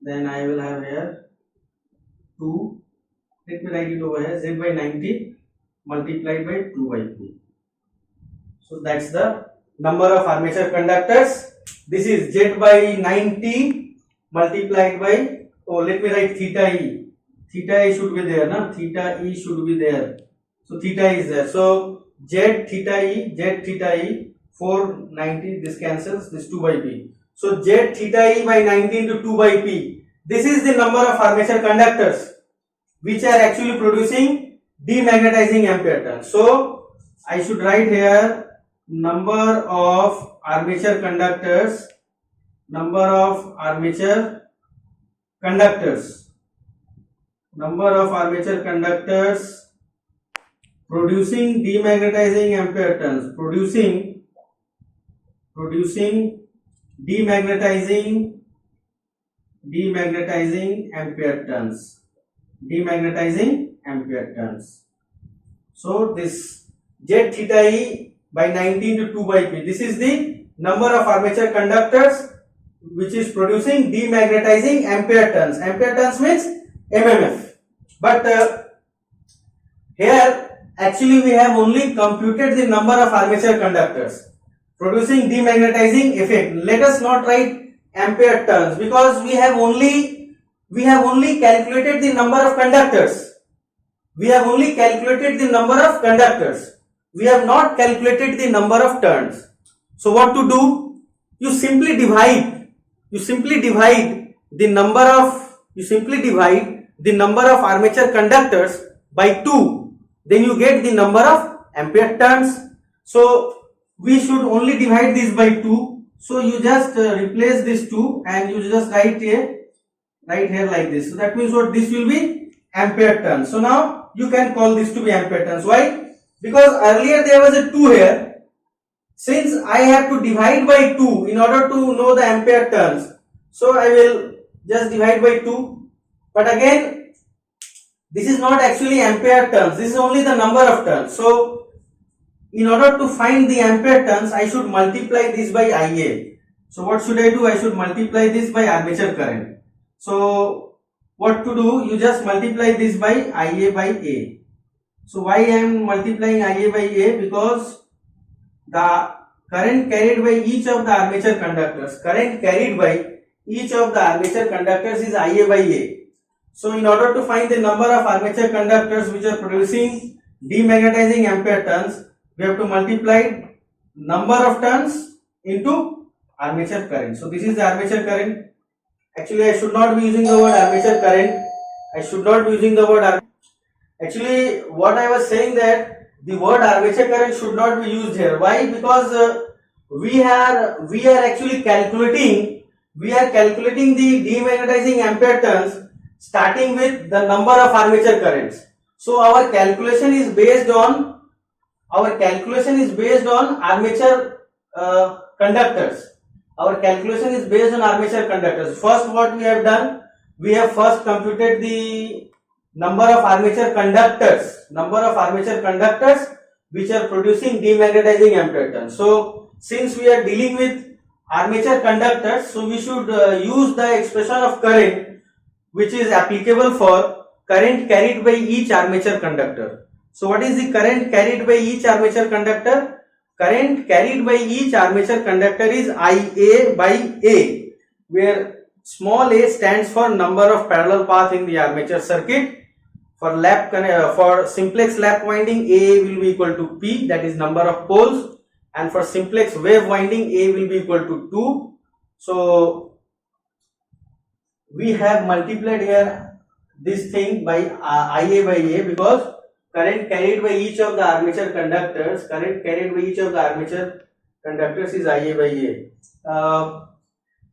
then I will have here 2, let me write it over here, Z by 90 multiplied by 2 by P. So that's the number of armature conductors. This is Z by 90 multiplied by, oh, let me write theta E. Theta E should be there, na? Theta E should be there. So theta is there. So Z theta E, 490, this cancels, this 2 by P. So Z theta E by 90 into 2 by P. This is the number of armature conductors which are actually producing demagnetizing ampere turns. So I should write here number of armature conductors producing demagnetizing ampere turns, producing demagnetizing ampere turns. So this Z theta E by 90 to 2 by P, this is the number of armature conductors which is producing demagnetizing ampere turns. Ampere turns means MMF. But here actually we have only computed the number of armature conductors producing demagnetizing effect. Let us not write ampere turns, because we have only calculated the number of conductors. We have not calculated the number of turns. So what to do? You simply divide the number of armature conductors by 2. Then you get the number of ampere turns. So we should only divide this by 2. So you just replace this 2 and you just write here like this. So that means what? This will be ampere turns. So now you can call this to be ampere turns. Why? Because earlier there was a 2 here. Since I have to divide by 2 in order to know the ampere turns, so I will just divide by 2. But again, this is not actually ampere turns. This is only the number of turns. So in order to find the ampere turns, I should multiply this by Ia. So what should I do? I should multiply this by armature current. So what to do? You just multiply this by Ia by A. So why I am multiplying Ia by A? Because the current carried by each of the armature conductors is Ia by A. So in order to find the number of armature conductors which are producing demagnetizing ampere turns, we have to multiply number of turns into armature current. So this is the armature current. Actually, I should not be using the word armature current. Actually, what I was saying that the word armature current should not be used here. Why? Because we are actually calculating the demagnetizing ampere turns starting with the number of armature currents. So our calculation is based on armature conductors. First, what we have done, we have first computed the number of armature conductors which are producing demagnetizing ampere turns. So since we are dealing with armature conductors, so we should use the expression of current which is applicable for current carried by each armature conductor. So what is the current carried by each armature conductor? Current carried by each armature conductor is IA by A, where small a stands for number of parallel path in the armature circuit. For simplex lap winding, A will be equal to P, that is number of poles, and for simplex wave winding, A will be equal to 2. So we have multiplied here this thing by IA by A, because current carried by each of the armature conductors, is IA by A.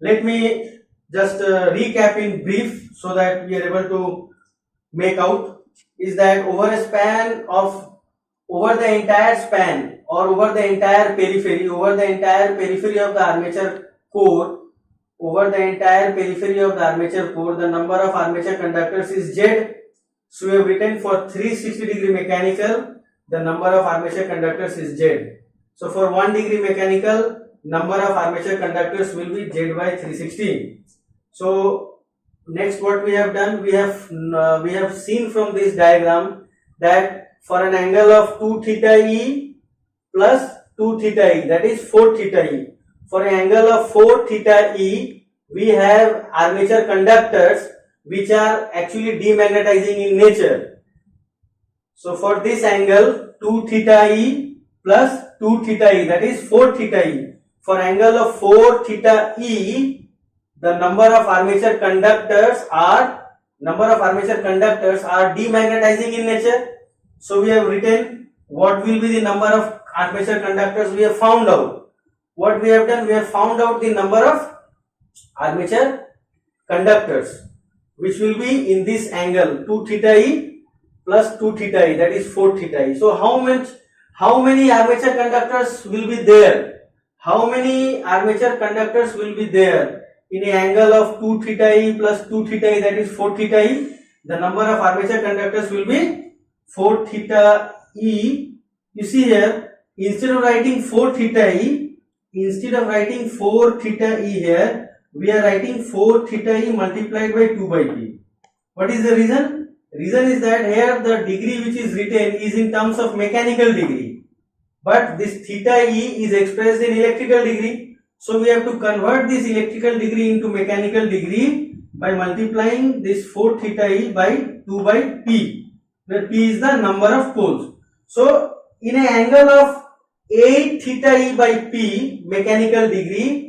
Let me just recap in brief so that we are able to make out. Is that over the entire span or over the entire periphery of the armature core, the number of armature conductors is Z. So we have written for 360 degree mechanical, the number of armature conductors is Z. So for 1 degree mechanical, number of armature conductors will be Z by 360. So next what we have done, we have seen from this diagram that for an angle of 2 theta E plus 2 theta E, that is 4 theta E. For an angle of 4 theta E, we have armature conductors which are actually demagnetizing in nature. So for this angle 2 theta E plus 2 theta E, that is 4 theta E. For angle of 4 theta E, the number of armature conductors are demagnetizing in nature. So we have written what will be the number of armature conductors. We have found out. What we have done, we have found out the number of armature conductors which will be in this angle 2 theta E plus 2 theta E, that is 4 theta E. So how many armature conductors will be there? In an angle of 2 theta E plus 2 theta E, that is 4 theta E, the number of armature conductors will be 4 theta E. You see here, instead of writing 4 theta E here, we are writing 4 theta E multiplied by 2 by P. What is the reason? Reason is that here the degree which is written is in terms of mechanical degree, but this theta E is expressed in electrical degree. So we have to convert this electrical degree into mechanical degree by multiplying this 4 theta E by 2 by P, where P is the number of poles. So in an angle of 8 theta E by P mechanical degree,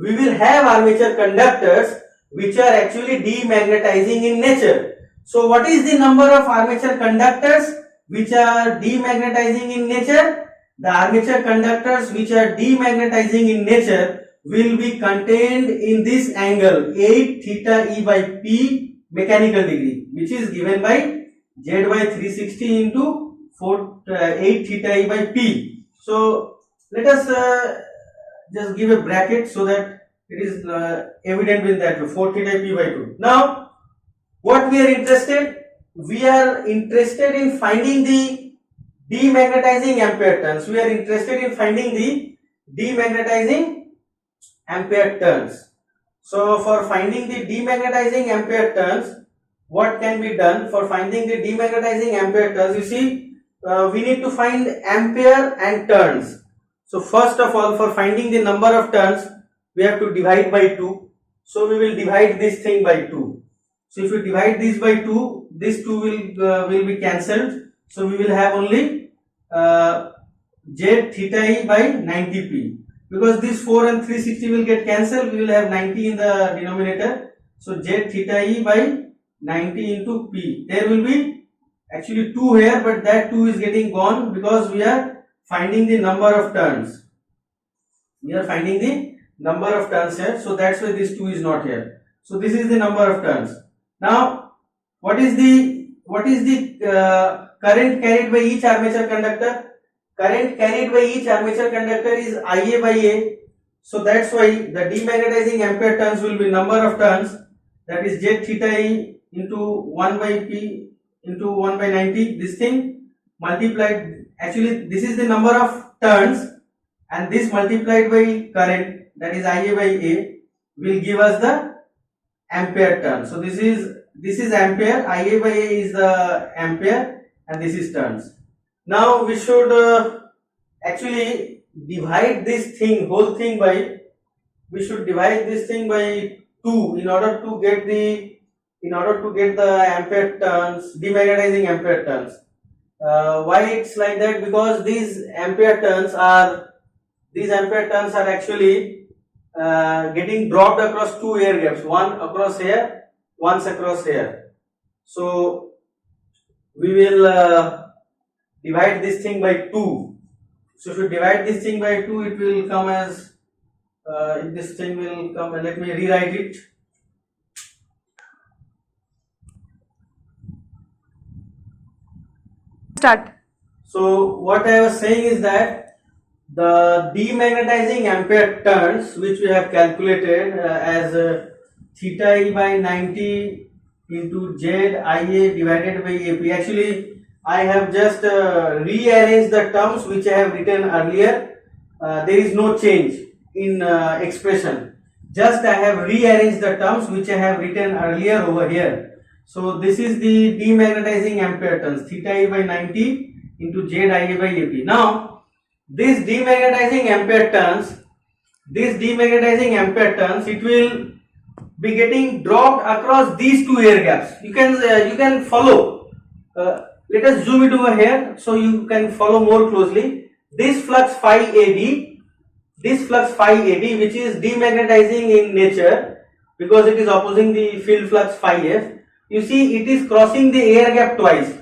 we will have armature conductors which are actually demagnetizing in nature. So what is the number of armature conductors which are demagnetizing in nature? The armature conductors which are demagnetizing in nature will be contained in this angle 8 theta E by P mechanical degree, which is given by Z by 360 into 8 theta E by P. So let us just give a bracket so that it is evident with that 4 theta P by 2. Now what we are interested in finding the demagnetizing ampere turns. So for finding the demagnetizing ampere turns, what can be done? For finding the demagnetizing ampere turns, you see, we need to find ampere and turns. So first of all, for finding the number of turns, we have to divide by 2. So we will divide this thing by 2. So if you divide this by 2, this 2 will be cancelled. So we will have only Z theta E by 90p. Because this 4 and 360 will get cancelled, we will have 90 in the denominator. So Z theta E by 90 into P. There will be actually 2 here, but that 2 is getting gone because we are finding the number of turns. Here. So that's why this 2 is not here. So this is the number of turns. Now, what is the current carried by each armature conductor? Current carried by each armature conductor is IA by A. So that's why the demagnetizing ampere turns will be number of turns, that is Z theta E into 1 by P into 1 by 90, this thing multiplied, actually this is the number of turns, and this multiplied by current, that is Ia by A, will give us the ampere turn. So this is ampere, Ia by A is the ampere, and this is turns. Now we should actually divide this whole thing by, we should divide this thing by 2 in order to get the ampere turns, demagnetizing ampere turns. Why it's like that? Because these ampere turns are actually getting dropped across two air gaps, one across here, once across here. So we will divide this thing by 2. So if you divide this thing by 2, it will come as this thing will come, let me rewrite it. Start. So what I was saying is that the demagnetizing ampere turns, which we have calculated as theta E by 90 into Z Ia divided by AP. Actually, I have just rearranged the terms which I have written earlier. There is no change in expression. Just I have rearranged the terms which I have written earlier over here. So this is the demagnetizing ampere turns, theta E by 90 into Z Ia by AP. Now this demagnetizing ampere turns, it will be getting dropped across these two air gaps. You can follow. Let us zoom it over here so you can follow more closely. This flux phi AD, which is demagnetizing in nature because it is opposing the field flux phi F. You see, it is crossing the air gap twice.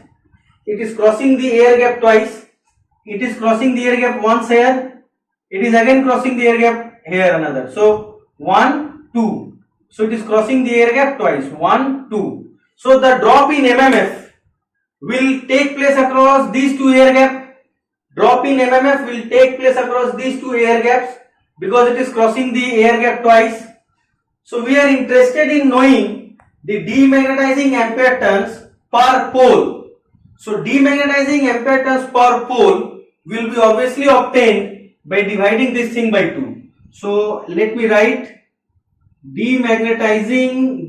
It is crossing the air gap once here. It is again crossing the air gap here another. So 1, 2. So it is crossing the air gap twice. 1, 2. So the drop in MMF will take place across these two air gaps. Drop in MMF will take place across these two air gaps because it is crossing the air gap twice. So we are interested in knowing the demagnetizing ampere turns per pole. So demagnetizing ampere turns per pole will be obviously obtained by dividing this thing by 2. So let me write demagnetizing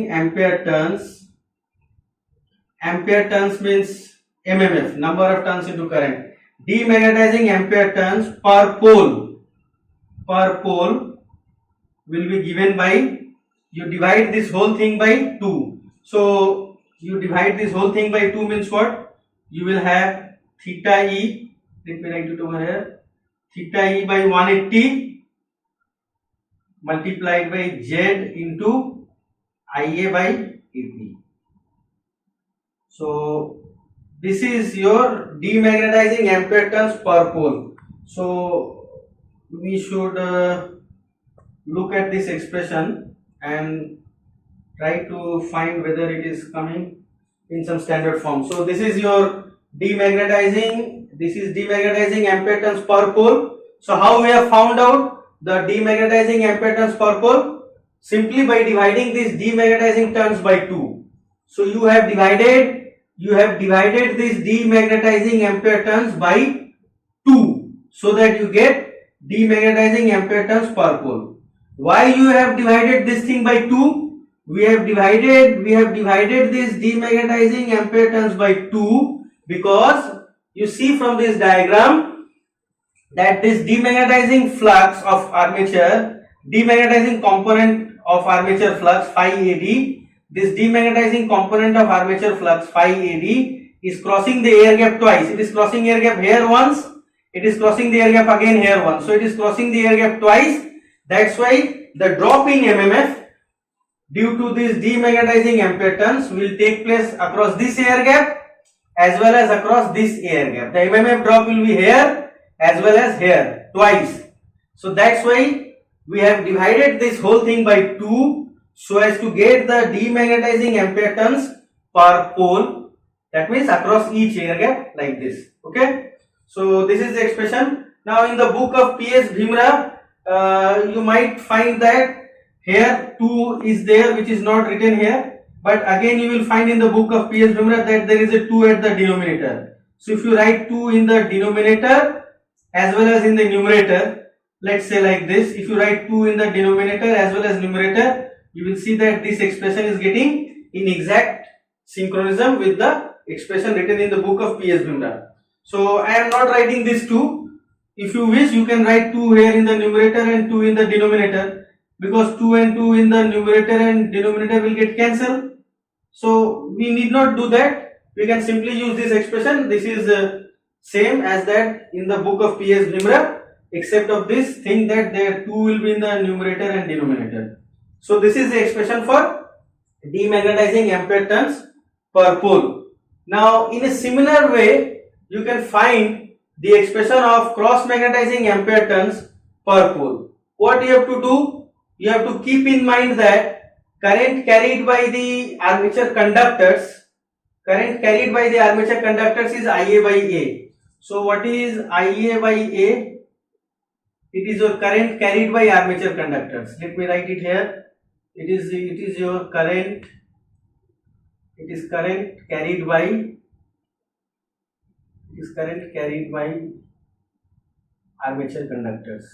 ampere turns. Ampere turns means MMF, number of turns into current. Demagnetizing ampere turns per pole will be given by, you divide this whole thing by 2. So you divide this whole thing by 2 means what? You will have theta E, let me write it over here, theta E by 180 multiplied by Z into Ia by AP. So this is your demagnetizing ampere turns per pole. So we should look at this expression and try to find whether it is coming in some standard form. So this is your demagnetizing ampere turns per pole. So how we have found out the demagnetizing ampere turns per pole? Simply by dividing these demagnetizing turns by 2. So you have divided this demagnetizing ampere turns by 2 so that you get demagnetizing ampere turns per pole. Why you have divided this thing by 2? We have divided this demagnetizing ampere turns by 2 because you see from this diagram that this demagnetizing flux of armature, demagnetizing component of armature flux phi AD, this demagnetizing component of armature flux phi AD is crossing the air gap twice. It is crossing air gap here once, it is crossing the air gap again here once. So it is crossing the air gap twice. That's why the drop in MMF due to this demagnetizing ampere turns will take place across this air gap as well as across this air gap. The MMF drop will be here as well as here twice. So that's why we have divided this whole thing by 2 so as to get the demagnetizing ampere turns per pole. That means across each air gap like this. Okay. So this is the expression. Now in the book of P.S. Bhimra, you might find that here 2 is there which is not written here. but again you will find in the book of P.S. Bimra that there is a 2 at the denominator. So if you write 2 in the denominator as well as in the numerator, let's say like this, if you write 2 in the denominator as well as numerator, you will see that this expression is getting in exact synchronism with the expression written in the book of P.S. Bimra. So I am not writing this 2. If you wish, you can write 2 here in the numerator and 2 in the denominator, because 2 and 2 in the numerator and denominator will get cancelled. So we need not do that. We can simply use this expression. This is same as that in the book of P.S. Bimra, except of this thing that there 2 will be in the numerator and denominator. So this is the expression for demagnetizing ampere turns per pole. Now in a similar way, you can find the expression of cross magnetizing ampere turns per pole. What you have to do? You have to keep in mind that current carried by the armature conductors, is Ia by A. So what is Ia by A? It is your current carried by armature conductors. Let me write it here. It is your current. It is current carried by. It is current carried by armature conductors.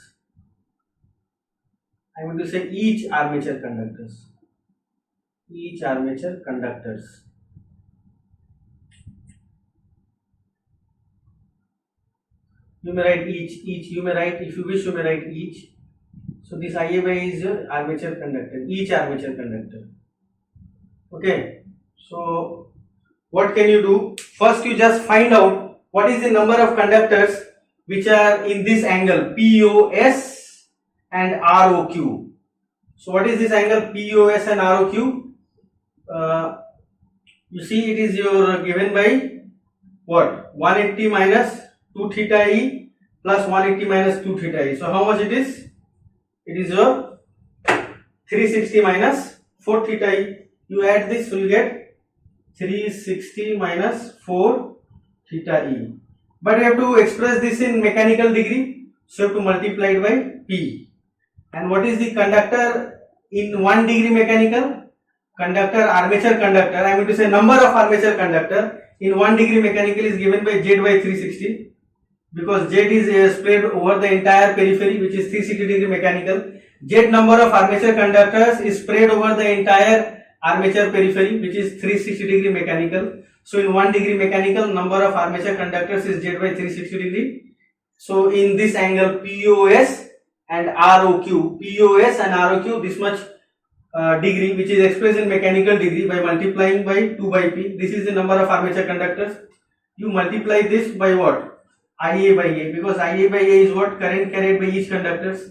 I want to say each armature conductors. Each armature conductors. You may write each. You may write, if you wish, you may write each. So this Ia by is your armature conductor. Each armature conductor. Okay. So what can you do? First, you just find out what is the number of conductors which are in this angle POS and ROQ. So what is this angle POS and ROQ? You see, it is your given by what? 180 minus 2 theta E plus 180 minus 2 theta E. So how much it is? It is your 360 minus 4 theta E. You add this, you will get 360 minus 4 theta E. But you have to express this in mechanical degree, so you have to multiply it by P. And what is the conductor in 1 degree mechanical? Conductor, armature conductor, I am going to say number of armature conductor in 1 degree mechanical is given by Z by 360, because Z is spread over the entire periphery, which is 360 degree mechanical. Z number of armature conductors is spread over the entire armature periphery, which is 360 degree mechanical. So in 1 degree mechanical, number of armature conductors is Z by 360 degree. So in this angle POS and ROQ, this much degree, which is expressed in mechanical degree by multiplying by 2 by P. This is the number of armature conductors. You multiply this by what? Ia by A, because Ia by A is what? Current carried by each conductors.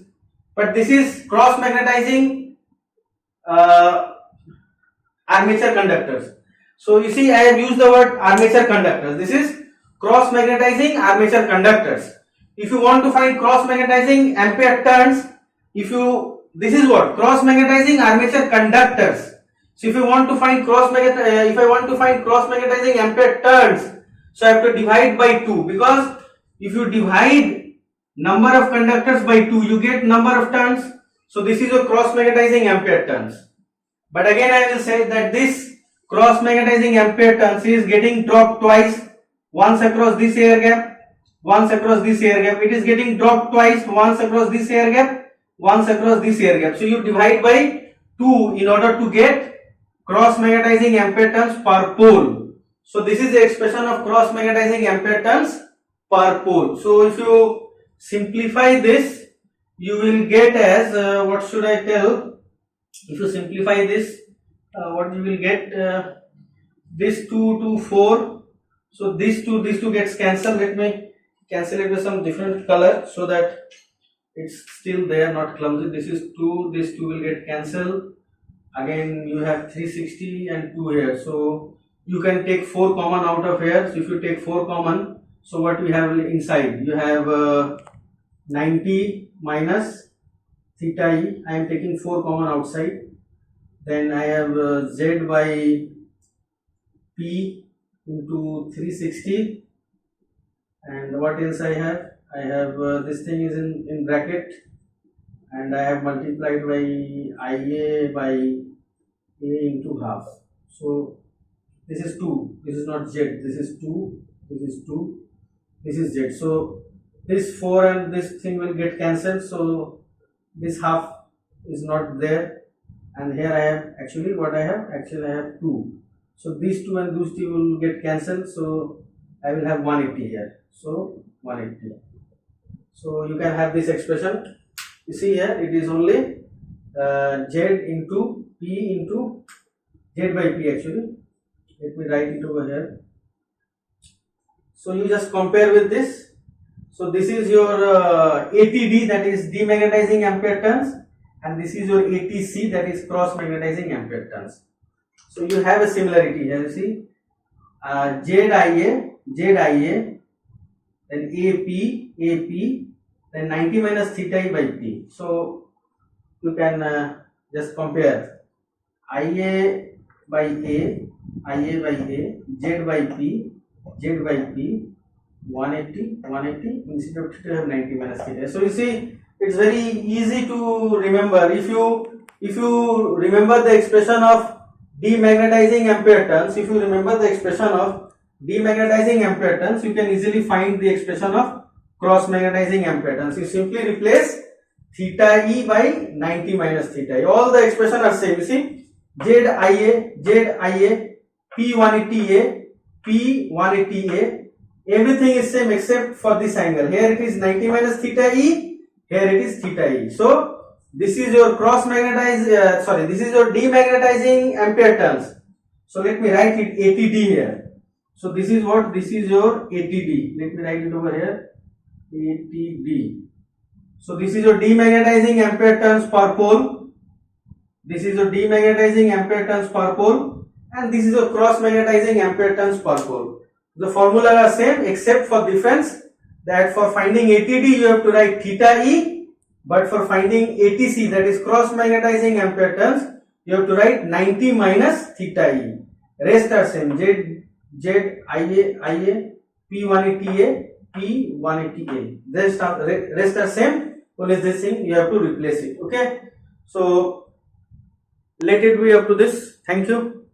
But this is cross magnetizing armature conductors. So you see, I have used the word armature conductors. This is cross magnetizing armature conductors. If you want to find cross magnetizing ampere turns, this is what? Cross magnetizing armature conductors. So if you want to find cross magnetizing ampere turns, so I have to divide by 2, because if you divide number of conductors by 2, you get number of turns. So this is a cross magnetizing ampere turns. But again I will say that this cross magnetizing ampere turns is getting dropped twice, once across this air gap, once across this air gap. It is getting dropped twice, once across this air gap, once across this air gap. So you divide by 2 in order to get cross magnetizing ampere turns per pole. So this is the expression of cross magnetizing ampere turns per pole. So if you simplify this, you will get as what should I tell? If you simplify this, what you will get? This 2 to 4. So this 2 gets cancelled. Let me cancel it with some different color so that it's still there, not clumsy. This is 2. This 2 will get cancelled. Again, you have 360 and 2 here. So you can take 4 common out of here. So if you take 4 common, so what we have inside? You have 90 minus theta E. I am taking 4 common outside. Then I have Z by P into 360. And what else I have? I have this thing is in bracket, and I have multiplied by Ia by A into half. So this is 2, this is not Z, this is 2, this is 2, this is Z. So this 4 and this thing will get cancelled, so this half is not there, and here I have actually what I have, I have 2. So these 2 and those 2 will get cancelled, so I will have 180 here. So 180. So you can have this expression. You see here it is only Z into P into Z by P actually. Let me write it over here. So you just compare with this. So this is your ATD, that is demagnetizing ampere turns, and this is your ATC, that is cross magnetizing ampere turns. So you have a similarity here. You see ZIA, then AP, then 90 minus theta E by P. So you can just compare IA by A, Z by P, 180, instead of theta have 90 minus theta. So you see it's very easy to remember. If you remember the expression of demagnetizing ampere turns, you can easily find the expression of cross magnetizing ampere turns. You simply replace theta E by 90 minus theta E. All the expressions are same. You see ZIA, P180A, P180A, everything is same except for this angle. Here it is 90 minus theta E, here it is theta E. So this is your this is your demagnetizing ampere turns. So let me write it ATD here. So this is what? This is your ATD. Let me write it over here. ATD. So this is your demagnetizing ampere turns per pole. This is your demagnetizing ampere turns per pole, and this is your cross magnetizing ampere turns per pole. The formula are same except for difference that for finding ATD you have to write theta E, but for finding ATC, that is cross magnetizing ampere turns, you have to write 90 minus theta E. Rest are same. IA, P180A, P180A. Rest are same. Only this thing you have to replace it. Okay. So let it be up to this. Thank you.